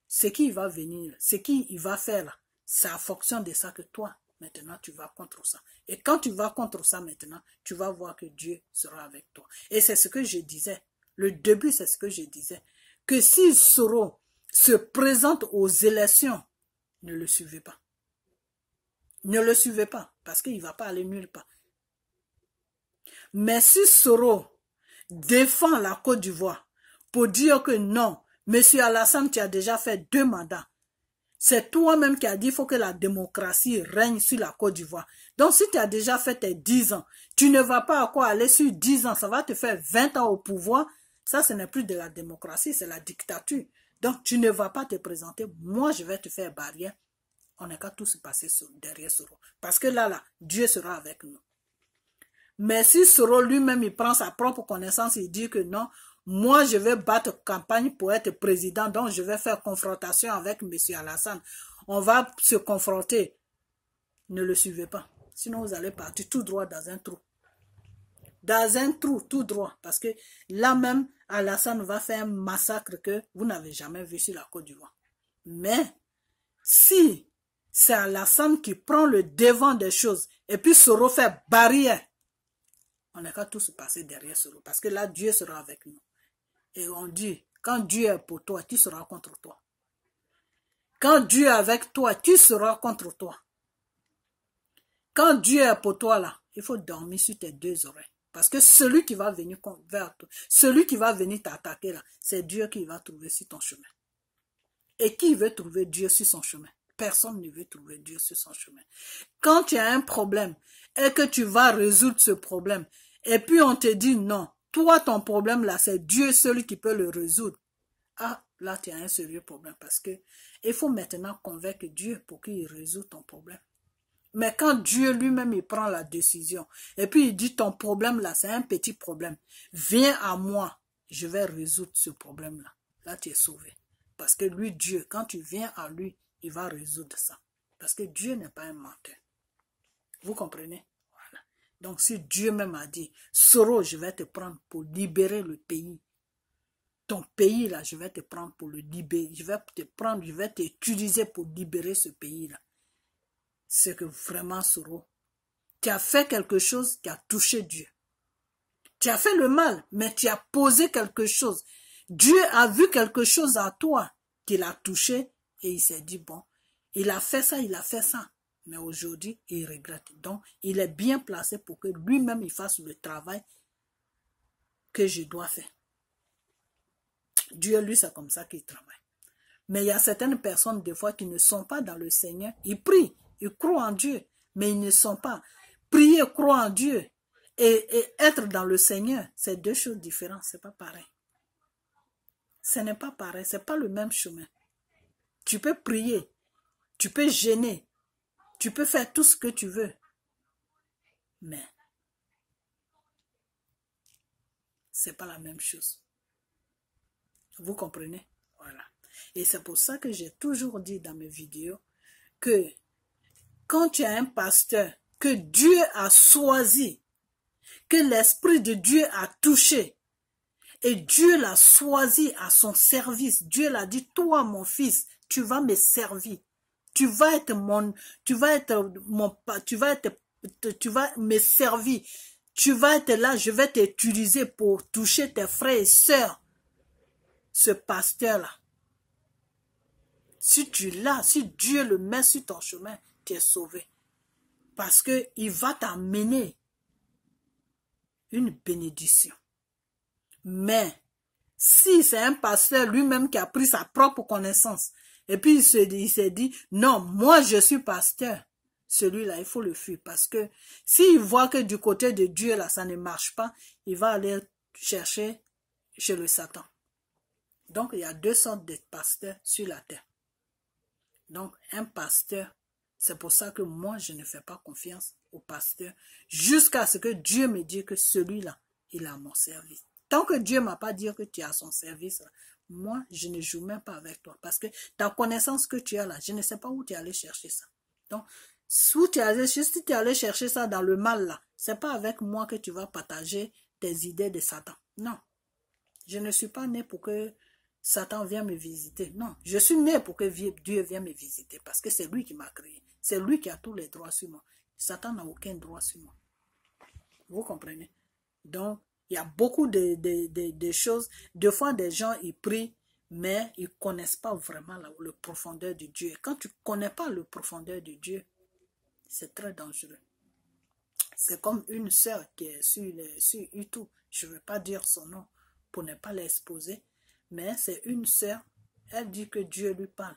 Ce qui va venir, ce qu'il va faire là, c'est en fonction de ça que toi, maintenant, tu vas contre ça. Et quand tu vas contre ça maintenant, tu vas voir que Dieu sera avec toi. Et c'est ce que je disais. Le début, c'est ce que je disais. Que si Soro se présente aux élections, ne le suivez pas. Ne le suivez pas, parce qu'il ne va pas aller nulle part. Mais si Soro défend la Côte d'Ivoire pour dire que non, M. Alassane, tu as déjà fait 2 mandats. C'est toi-même qui as dit qu'il faut que la démocratie règne sur la Côte d'Ivoire. Donc si tu as déjà fait tes 10 ans, tu ne vas pas encore aller sur 10 ans, ça va te faire 20 ans au pouvoir. Ça, ce n'est plus de la démocratie, c'est la dictature. Donc tu ne vas pas te présenter. Moi, je vais te faire barrière. On n'est qu'à tous se passer derrière Soro. Parce que là, Dieu sera avec nous. Mais si Soro lui-même, il prend sa propre connaissance, il dit que non, moi je vais battre campagne pour être président, donc je vais faire confrontation avec M. Alassane. On va se confronter. Ne le suivez pas. Sinon vous allez partir tout droit dans un trou. Dans un trou, tout droit. Parce que là même, Alassane va faire un massacre que vous n'avez jamais vu sur la Côte d'Ivoire. Mais, si c'est Alassane qui prend le devant des choses, et puis Soro fait barrière, on n'est qu'à tous se passer derrière Soro. Parce que là, Dieu sera avec nous. Et on dit, quand Dieu est pour toi, tu seras contre toi. Quand Dieu est avec toi, tu seras contre toi. Quand Dieu est pour toi, là, il faut dormir sur tes 2 oreilles. Parce que celui qui va venir vers toi, celui qui va venir t'attaquer, là, c'est Dieu qui va trouver sur ton chemin. Et qui veut trouver Dieu sur son chemin? Personne ne veut trouver Dieu sur son chemin. Quand tu as un problème et que tu vas résoudre ce problème, et puis on te dit non, toi ton problème là, c'est Dieu seul qui peut le résoudre. Ah, là tu as un sérieux problème parce que il faut maintenant convaincre Dieu pour qu'il résout ton problème. Mais quand Dieu lui-même il prend la décision, et puis il dit ton problème là, c'est un petit problème, viens à moi, je vais résoudre ce problème là. Là tu es sauvé. Parce que lui, Dieu, quand tu viens à lui, il va résoudre ça. Parce que Dieu n'est pas un menteur. Vous comprenez? Voilà. Donc si Dieu même a dit, Soro, je vais te prendre pour libérer le pays. Ton pays là, je vais te prendre pour le libérer. Je vais t'utiliser pour libérer ce pays là. C'est que vraiment, Soro, tu as fait quelque chose qui a touché Dieu. Tu as fait le mal, mais tu as posé quelque chose. Dieu a vu quelque chose à toi qui l'a touché et il s'est dit, bon, il a fait ça, Mais aujourd'hui, il regrette. Donc, il est bien placé pour que lui-même, il fasse le travail que je dois faire. Dieu, lui, c'est comme ça qu'il travaille. Mais il y a certaines personnes, des fois, qui ne sont pas dans le Seigneur. Ils prient, ils croient en Dieu, mais ils ne sont pas. Prier, croire en Dieu et être dans le Seigneur, c'est deux choses différentes. C'est pas pareil. Ce n'est pas pareil. C'est pas le même chemin. Tu peux prier, tu peux jeûner, tu peux faire tout ce que tu veux. Mais c'est pas la même chose. Vous comprenez? Voilà. Et c'est pour ça que j'ai toujours dit dans mes vidéos que quand tu as un pasteur que Dieu a choisi, que l'Esprit de Dieu a touché, et Dieu l'a choisi à son service, Dieu l'a dit, toi mon fils, tu vas me servir. Tu vas me servir. Tu vas être là, je vais t'utiliser pour toucher tes frères et sœurs. Ce pasteur-là, si Dieu le met sur ton chemin, tu es sauvé. Parce qu'il va t'amener une bénédiction. Mais, si c'est un pasteur lui-même qui a pris sa propre connaissance, et puis il s'est dit, non, moi je suis pasteur, celui-là, il faut le fuir. Parce que s'il voit que du côté de Dieu, là, ça ne marche pas, il va aller chercher chez le Satan. Donc, il y a deux sortes de pasteurs sur la terre. Donc, un pasteur, c'est pour ça que moi, je ne fais pas confiance au pasteur jusqu'à ce que Dieu me dise que celui-là, il a mon service. Tant que Dieu ne m'a pas dit que tu as son service, moi, je ne joue même pas avec toi. Parce que ta connaissance que tu as là, je ne sais pas où tu es allé chercher ça. Donc, si tu es allé chercher ça dans le mal là, c'est pas avec moi que tu vas partager tes idées de Satan. Non. Je ne suis pas né pour que Satan vienne me visiter. Non, je suis né pour que Dieu vienne me visiter. Parce que c'est lui qui m'a créé. C'est lui qui a tous les droits sur moi. Satan n'a aucun droit sur moi. Vous comprenez? Donc, il y a beaucoup de choses. Des fois, des gens, ils prient, mais ils ne connaissent pas vraiment le profondeur de Dieu. Et quand tu ne connais pas le profondeur de Dieu, c'est très dangereux. C'est comme une sœur qui est sur YouTube. Je ne veux pas dire son nom pour ne pas l'exposer. Mais c'est une sœur. Elle dit que Dieu lui parle.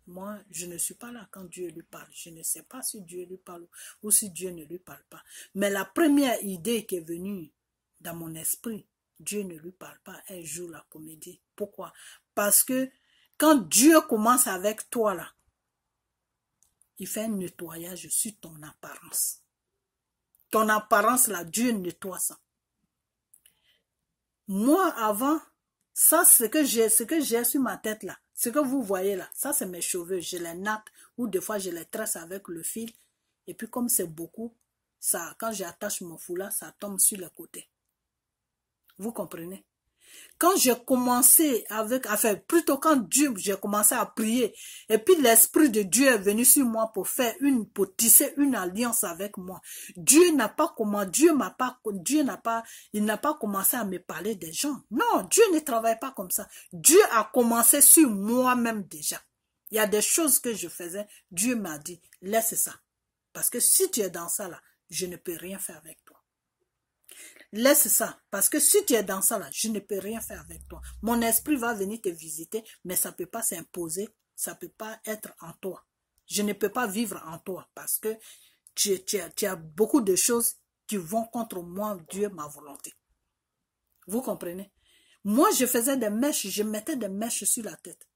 Moi, je ne suis pas là quand Dieu lui parle. Je ne sais pas si Dieu lui parle ou si Dieu ne lui parle pas. Mais la première idée qui est venue dans mon esprit, Dieu ne lui parle pas. Elle joue la comédie. Pourquoi? Parce que quand Dieu commence avec toi là, il fait un nettoyage sur ton apparence. Ton apparence là, Dieu nettoie ça. Moi, avant, ça, ce que j'ai sur ma tête là, ce que vous voyez là, ça c'est mes cheveux, je les natte ou des fois je les tresse avec le fil. Et puis comme c'est beaucoup, ça, quand j'attache mon foulard, ça tombe sur les côtés. Vous comprenez? Quand j'ai commencé plutôt quand j'ai commencé à prier, et puis l'Esprit de Dieu est venu sur moi pour tisser une alliance avec moi. Il n'a pas commencé à me parler des gens. Non, Dieu ne travaille pas comme ça. Dieu a commencé sur moi-même déjà. Il y a des choses que je faisais, Dieu m'a dit, laisse ça. Parce que si tu es dans ça là, je ne peux rien faire avec toi. Laisse ça, parce que si tu es dans ça là, je ne peux rien faire avec toi. Mon esprit va venir te visiter, mais ça ne peut pas s'imposer, ça ne peut pas être en toi. Je ne peux pas vivre en toi, parce que tu as beaucoup de choses qui vont contre moi, Dieu, ma volonté. Vous comprenez? Moi, je faisais des mèches, je mettais des mèches sur la tête.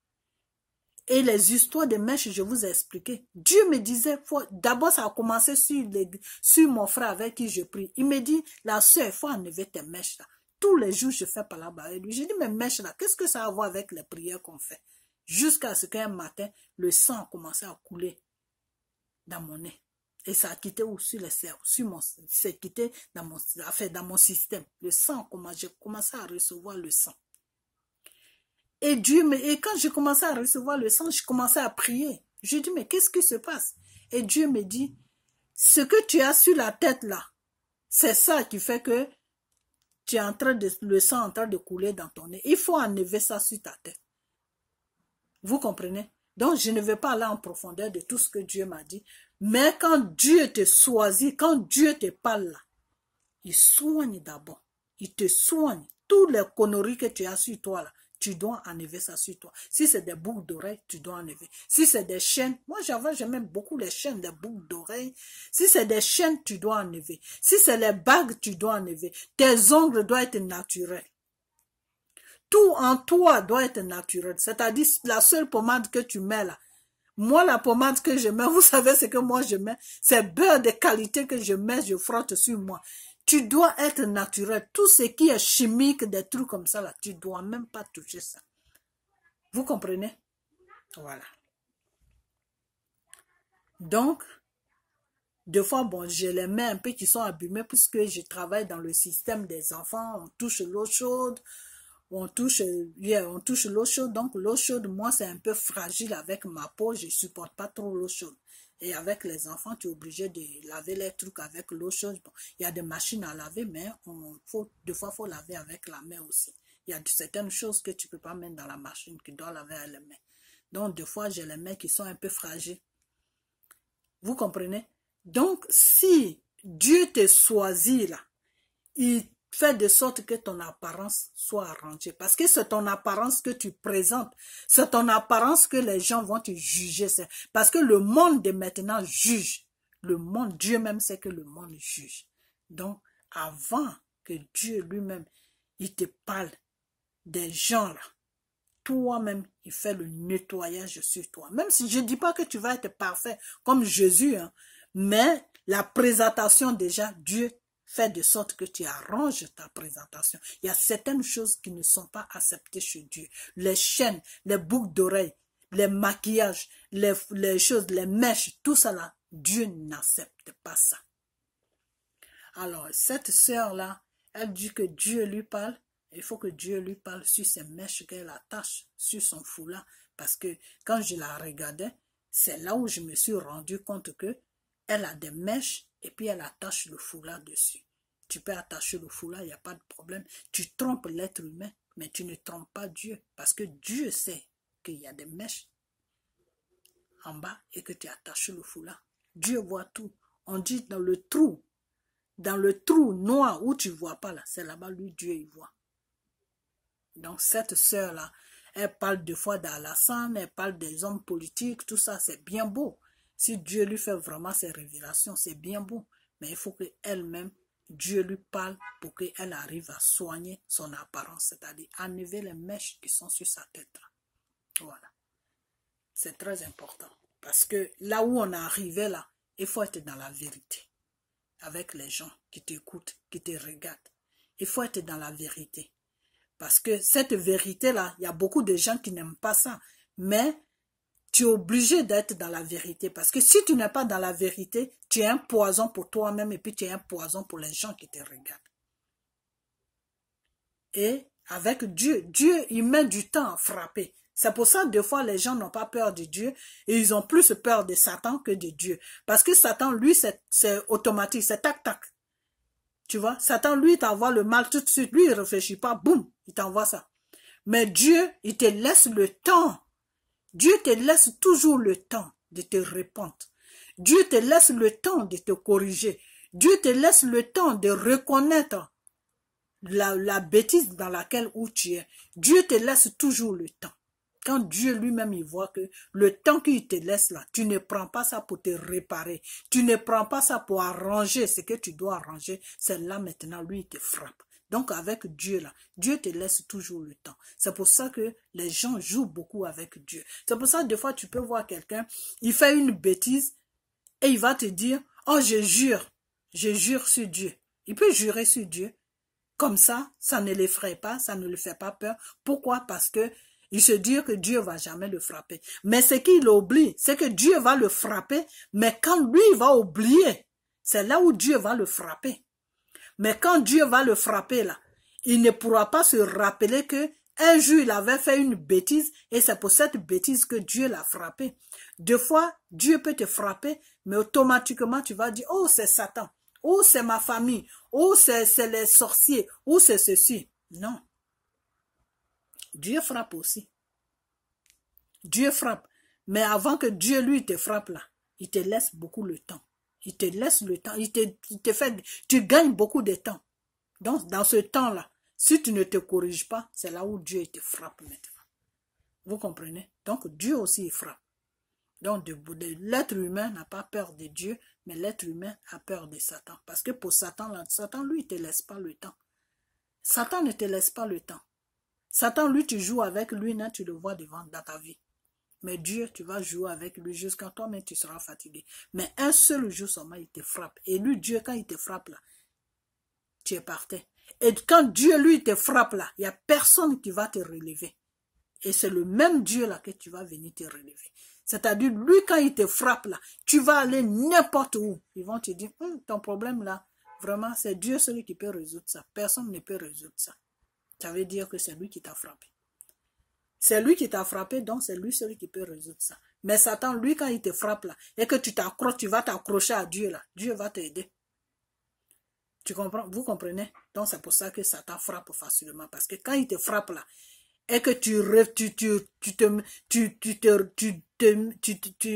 Et les histoires de mèches, je vous ai expliqué. Dieu me disait, d'abord ça a commencé sur mon frère avec qui je prie. Il me dit, la soeur, il faut enlever tes mèches là. Tous les jours, je fais par là-bas avec lui. J'ai dit, mes mèches là, qu'est-ce que ça a à voir avec les prières qu'on fait? Jusqu'à ce qu'un matin, le sang a commencé à couler dans mon nez. Et ça a quitté sur les cerveaux, c'est quitté dans mon système. Le sang, j'ai commencé à recevoir le sang. Et quand j'ai commencé à recevoir le sang, je commençais à prier. Je dis, mais qu'est-ce qui se passe? Et Dieu me dit, ce que tu as sur la tête là, c'est ça qui fait que le sang est en train de couler dans ton nez. Il faut enlever ça sur ta tête. Vous comprenez? Donc, je ne vais pas aller en profondeur de tout ce que Dieu m'a dit. Mais quand Dieu te choisit, quand Dieu te parle là, il soigne d'abord. Il te soigne. Toutes les conneries que tu as sur toi là, tu dois enlever ça sur toi. Si c'est des boucles d'oreilles, tu dois enlever. Si c'est des chaînes, moi j'aimais beaucoup les chaînes, des boucles d'oreilles. Si c'est des chaînes, tu dois enlever. Si c'est les bagues, tu dois enlever. Tes ongles doivent être naturels. Tout en toi doit être naturel. C'est-à-dire la seule pommade que tu mets là. Moi, la pommade que je mets, vous savez ce que moi je mets? C'est beurre de qualité que je mets, je frotte sur moi. Tu dois être naturel. Tout ce qui est chimique, des trucs comme ça, là, tu ne dois même pas toucher ça. Vous comprenez? Voilà. Donc, des fois, bon, je les mets un peu qui sont abîmés puisque je travaille dans le système des enfants. On touche l'eau chaude, on touche l'eau chaude. Donc, l'eau chaude, moi, c'est un peu fragile avec ma peau. Je ne supporte pas trop l'eau chaude. Et avec les enfants, tu es obligé de laver les trucs avec l'eau chaude. Bon, il y a des machines à laver, mais des fois, il faut laver avec la main aussi. Il y a certaines choses que tu ne peux pas mettre dans la machine, que tu dois laver avec les mains. Donc, des fois, j'ai les mains qui sont un peu fragiles. Vous comprenez? Donc, si Dieu te choisit là, il fait de sorte que ton apparence soit arrangée. Parce que c'est ton apparence que tu présentes. C'est ton apparence que les gens vont te juger. Parce que le monde de maintenant juge. Le monde, Dieu même sait que le monde juge. Donc, avant que Dieu lui-même, il te parle des gens là, toi-même, il fait le nettoyage sur toi. Même si je ne dis pas que tu vas être parfait comme Jésus, hein, mais la présentation déjà, Dieu fait de sorte que tu arranges ta présentation. Il y a certaines choses qui ne sont pas acceptées chez Dieu. Les chaînes, les boucles d'oreilles, les maquillages, les choses, les mèches, tout ça là, Dieu n'accepte pas ça. Alors, cette sœur-là, elle dit que Dieu lui parle. Il faut que Dieu lui parle sur ces mèches qu'elle attache sur son foulard. Parce que quand je la regardais, c'est là où je me suis rendu compte que elle a des mèches et puis elle attache le foulard dessus. Tu peux attacher le foulard, il n'y a pas de problème. Tu trompes l'être humain, mais tu ne trompes pas Dieu. Parce que Dieu sait qu'il y a des mèches en bas et que tu attaches le foulard. Dieu voit tout. On dit dans le trou noir où tu ne vois pas là, c'est là-bas lui Dieu il voit. Donc cette sœur-là, elle parle deux fois d'Alassane, elle parle des hommes politiques, tout ça, c'est bien beau. Si Dieu lui fait vraiment ses révélations, c'est bien beau. Mais il faut qu'elle-même, Dieu lui parle pour qu'elle arrive à soigner son apparence, c'est-à-dire enlever les mèches qui sont sur sa tête. Voilà. C'est très important. Parce que là où on est arrivé là, il faut être dans la vérité. Avec les gens qui t'écoutent, qui te regardent. Il faut être dans la vérité. Parce que cette vérité-là, il y a beaucoup de gens qui n'aiment pas ça. Mais tu es obligé d'être dans la vérité. Parce que si tu n'es pas dans la vérité, tu es un poison pour toi-même et puis tu es un poison pour les gens qui te regardent. Et avec Dieu, Dieu, il met du temps à frapper. C'est pour ça, des fois, les gens n'ont pas peur de Dieu et ils ont plus peur de Satan que de Dieu. Parce que Satan, lui, c'est automatique, c'est tac-tac. Tu vois, Satan, lui, il t'envoie le mal tout de suite. Lui, il ne réfléchit pas, boum, il t'envoie ça. Mais Dieu, il te laisse le temps. Dieu te laisse toujours le temps de te répondre. Dieu te laisse le temps de te corriger. Dieu te laisse le temps de reconnaître la bêtise dans laquelle où tu es. Dieu te laisse toujours le temps. Quand Dieu lui-même, il voit que le temps qu'il te laisse là, tu ne prends pas ça pour te réparer. Tu ne prends pas ça pour arranger ce que tu dois arranger. C'est là maintenant, lui, il te frappe. Donc avec Dieu là, Dieu te laisse toujours le temps. C'est pour ça que les gens jouent beaucoup avec Dieu. C'est pour ça que des fois, tu peux voir quelqu'un, il fait une bêtise et il va te dire, oh je jure sur Dieu. Il peut jurer sur Dieu. Comme ça ne l'effraie pas, ça ne le fait pas peur. Pourquoi? Parce que il se dit que Dieu va jamais le frapper. Mais ce qu'il oublie, c'est que Dieu va le frapper, mais quand lui va oublier, c'est là où Dieu va le frapper. Mais quand Dieu va le frapper là, il ne pourra pas se rappeler que un jour il avait fait une bêtise et c'est pour cette bêtise que Dieu l'a frappé. Deux fois, Dieu peut te frapper, mais automatiquement tu vas dire, oh c'est Satan, oh c'est ma famille, oh c'est les sorciers, oh c'est ceci. Non. Dieu frappe aussi. Dieu frappe. Mais avant que Dieu lui te frappe là, il te laisse beaucoup le temps. Il te laisse le temps, il te fait, tu gagnes beaucoup de temps. Donc, dans ce temps-là, si tu ne te corriges pas, c'est là où Dieu te frappe maintenant. Vous comprenez? Donc, Dieu aussi, il frappe. Donc, l'être humain n'a pas peur de Dieu, mais l'être humain a peur de Satan. Parce que pour Satan, Satan, lui, il ne te laisse pas le temps. Satan ne te laisse pas le temps. Satan, lui, tu joues avec lui, là, tu le vois devant dans ta vie. Mais Dieu, tu vas jouer avec lui jusqu'à toi-même, tu seras fatigué. Mais un seul jour seulement, il te frappe. Et lui, Dieu, quand il te frappe là, tu es par terre. Et quand Dieu, lui, te frappe là, il n'y a personne qui va te relever. Et c'est le même Dieu là que tu vas venir te relever. C'est-à-dire, lui, quand il te frappe là, tu vas aller n'importe où. Ils vont te dire, ton problème là, vraiment, c'est Dieu celui qui peut résoudre ça. Personne ne peut résoudre ça. Ça veut dire que c'est lui qui t'a frappé. C'est lui qui t'a frappé, donc c'est lui celui qui peut résoudre ça. Mais Satan, lui, quand il te frappe là, et que tu t'accroches, tu vas t'accrocher à Dieu là, Dieu va t'aider. Tu comprends? Vous comprenez? Donc c'est pour ça que Satan frappe facilement. Parce que quand il te frappe là, et que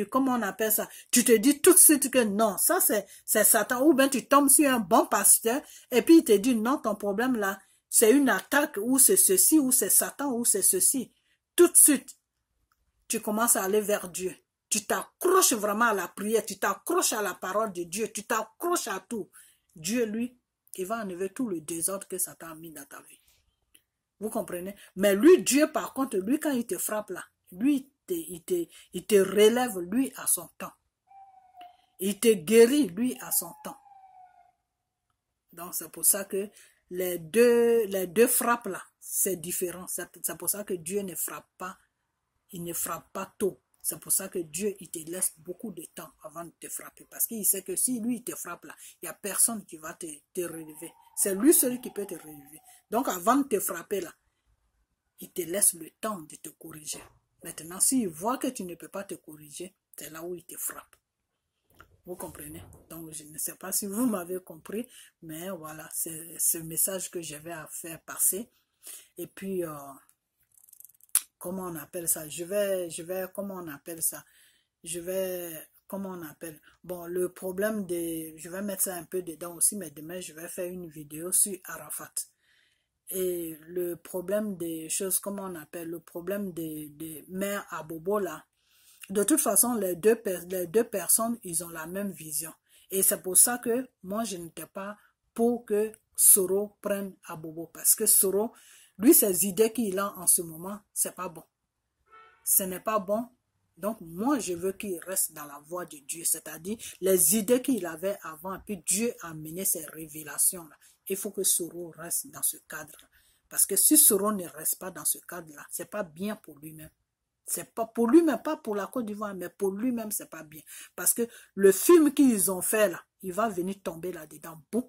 comment on appelle ça? Tu te dis tout de suite que non, ça c'est Satan. Ou bien tu tombes sur un bon pasteur, et puis il te dit non, ton problème là, c'est une attaque, ou c'est ceci, ou c'est Satan, ou c'est ceci. Tout de suite, tu commences à aller vers Dieu. Tu t'accroches vraiment à la prière, tu t'accroches à la parole de Dieu, tu t'accroches à tout. Dieu, lui, il va enlever tout le désordre que Satan a mis dans ta vie. Vous comprenez? Mais lui, Dieu, par contre, lui, quand il te frappe là, lui, il te relève, lui, à son temps. Il te guérit, lui, à son temps. Donc, c'est pour ça que les deux frappes là, c'est différent. C'est pour ça que Dieu ne frappe pas. Il ne frappe pas tôt. C'est pour ça que Dieu, il te laisse beaucoup de temps avant de te frapper. Parce qu'il sait que si lui, il te frappe là, il n'y a personne qui va te relever. C'est lui celui qui peut te relever. Donc, avant de te frapper là, il te laisse le temps de te corriger. Maintenant, s'il voit que tu ne peux pas te corriger, c'est là où il te frappe. Vous comprenez? Donc, je ne sais pas si vous m'avez compris, mais voilà, c'est ce message que j'avais à faire passer. Et puis, comment on appelle ça? Comment on appelle ça? Comment on appelle? Bon, le problème je vais mettre ça un peu dedans aussi, mais demain, je vais faire une vidéo sur Arafat. Et le problème des choses, comment on appelle? Le problème des mères à Bobo, là. De toute façon, les deux personnes, ils ont la même vision. Et c'est pour ça que moi, je n'étais pas pour que Soro prenne à Bobo. Parce que Soro, lui, ses idées qu'il a en ce moment, c'est pas bon. Ce n'est pas bon. Donc, moi, je veux qu'il reste dans la voie de Dieu. C'est-à-dire, les idées qu'il avait avant, puis Dieu a mené ces révélations-là. Il faut que Soro reste dans ce cadre-là. Parce que si Soro ne reste pas dans ce cadre-là, c'est pas bien pour lui-même. C'est pas pour lui-même, pas pour la Côte d'Ivoire, mais pour lui-même, c'est pas bien. Parce que le film qu'ils ont fait là, il va venir tomber là-dedans, boum,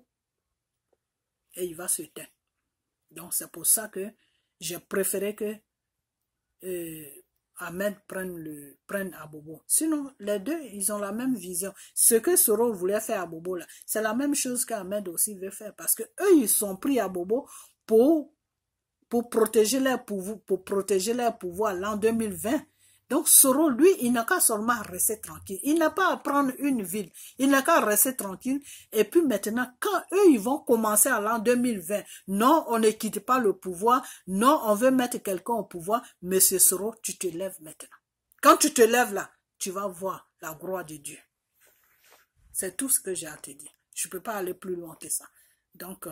et il va se teindre. Donc, c'est pour ça que j'ai préféré que Ahmed prenne à Bobo. Sinon, les deux, ils ont la même vision. Ce que Soro voulait faire à Bobo, là, c'est la même chose qu'Ahmed aussi veut faire. Parce que eux, ils sont pris à Bobo pour protéger leur pouvoir l'an 2020. Donc Soro, lui, il n'a qu'à seulement rester tranquille. Il n'a pas à prendre une ville. Il n'a qu'à rester tranquille. Et puis maintenant, quand eux, ils vont commencer à l'an 2020, non, on ne quitte pas le pouvoir. Non, on veut mettre quelqu'un au pouvoir. Monsieur Soro, tu te lèves maintenant. Quand tu te lèves là, tu vas voir la gloire de Dieu. C'est tout ce que j'ai à te dire. Je ne peux pas aller plus loin que ça. Donc,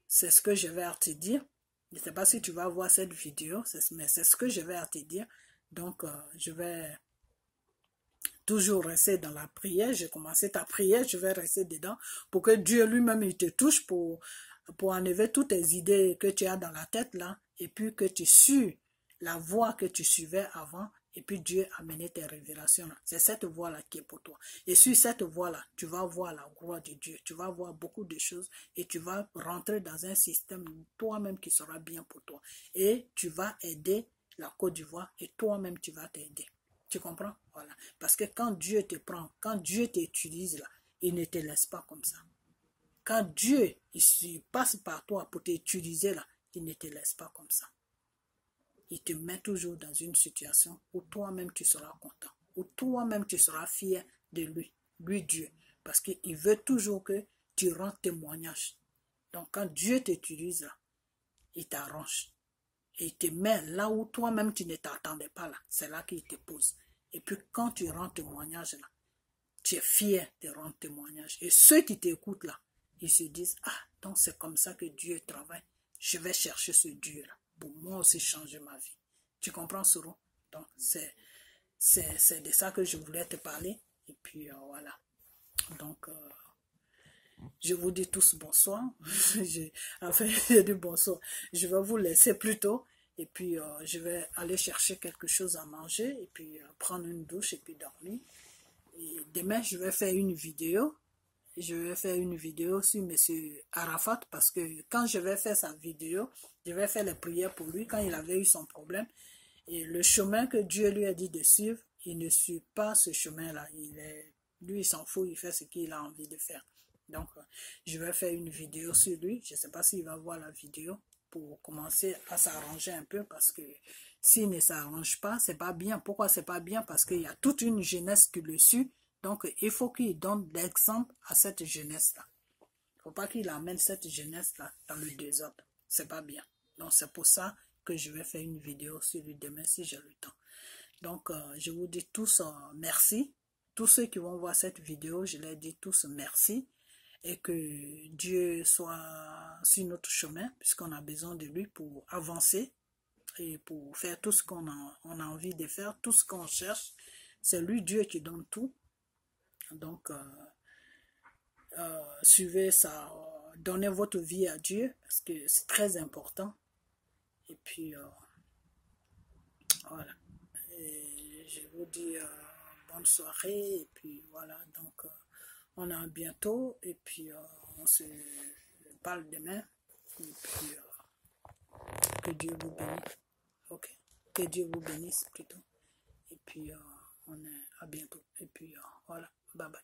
c'est ce que je vais à te dire. Je ne sais pas si tu vas voir cette vidéo, mais c'est ce que je vais à te dire. Donc, je vais toujours rester dans la prière. J'ai commencé ta prière, je vais rester dedans pour que Dieu lui-même il te touche pour enlever toutes tes idées que tu as dans la tête là et puis que tu suis la voie que tu suivais avant et puis Dieu a mené tes révélations là. C'est cette voie-là qui est pour toi. Et sur cette voie-là, tu vas voir la gloire de Dieu. Tu vas voir beaucoup de choses et tu vas rentrer dans un système toi-même qui sera bien pour toi. Et tu vas aider la Côte d'Ivoire et toi-même tu vas t'aider. Tu comprends? Voilà. Parce que quand Dieu te prend, quand Dieu t'utilise là, il ne te laisse pas comme ça. Quand Dieu il passe par toi pour t'utiliser là, il ne te laisse pas comme ça. Il te met toujours dans une situation où toi-même tu seras content, où toi-même tu seras fier de lui Dieu. Parce qu'il veut toujours que tu rends témoignage. Donc quand Dieu t'utilise là, il t'arrange. Et il te met là où toi-même tu ne t'attendais pas là. C'est là qu'il te pose. Et puis quand tu rends témoignage là, tu es fier de rendre témoignage. Et ceux qui t'écoutent là, ils se disent, ah, donc c'est comme ça que Dieu travaille. Je vais chercher ce Dieu-là pour moi aussi changer ma vie. Tu comprends, Soro? Donc, c'est de ça que je voulais te parler. Et puis, voilà. Donc, je vous dis tous bonsoir. Enfin, je dis bonsoir. Je vais vous laisser plus tôt. Et puis, je vais aller chercher quelque chose à manger. Et puis, prendre une douche et puis dormir. Et demain, je vais faire une vidéo. Je vais faire une vidéo sur M. Arafat parce que quand je vais faire sa vidéo, je vais faire les prières pour lui quand il avait eu son problème. Et le chemin que Dieu lui a dit de suivre, il ne suit pas ce chemin-là. Lui, il s'en fout, il fait ce qu'il a envie de faire. Donc, je vais faire une vidéo sur lui. Je ne sais pas s'il va voir la vidéo pour commencer à s'arranger un peu parce que s'il ne s'arrange pas, c'est pas bien. Pourquoi c'est pas bien? Parce qu'il y a toute une jeunesse qui le suit. Donc, il faut qu'il donne l'exemple à cette jeunesse-là. Il ne faut pas qu'il amène cette jeunesse-là dans le désordre. C'est pas bien. Donc, c'est pour ça que je vais faire une vidéo sur lui demain si j'ai le temps. Donc, je vous dis tous merci. Tous ceux qui vont voir cette vidéo, je leur dis tous merci. Et que Dieu soit sur notre chemin, puisqu'on a besoin de lui pour avancer et pour faire tout ce qu'on a envie de faire, tout ce qu'on cherche. C'est lui, Dieu, qui donne tout. Donc, suivez ça, donnez votre vie à Dieu, parce que c'est très important. Et puis, voilà. Et je vous dis bonne soirée, et puis voilà, donc on est à bientôt, et puis on se parle demain, et puis que Dieu vous bénisse, ok, que Dieu vous bénisse plutôt, et puis on est à bientôt, et puis voilà, bye bye.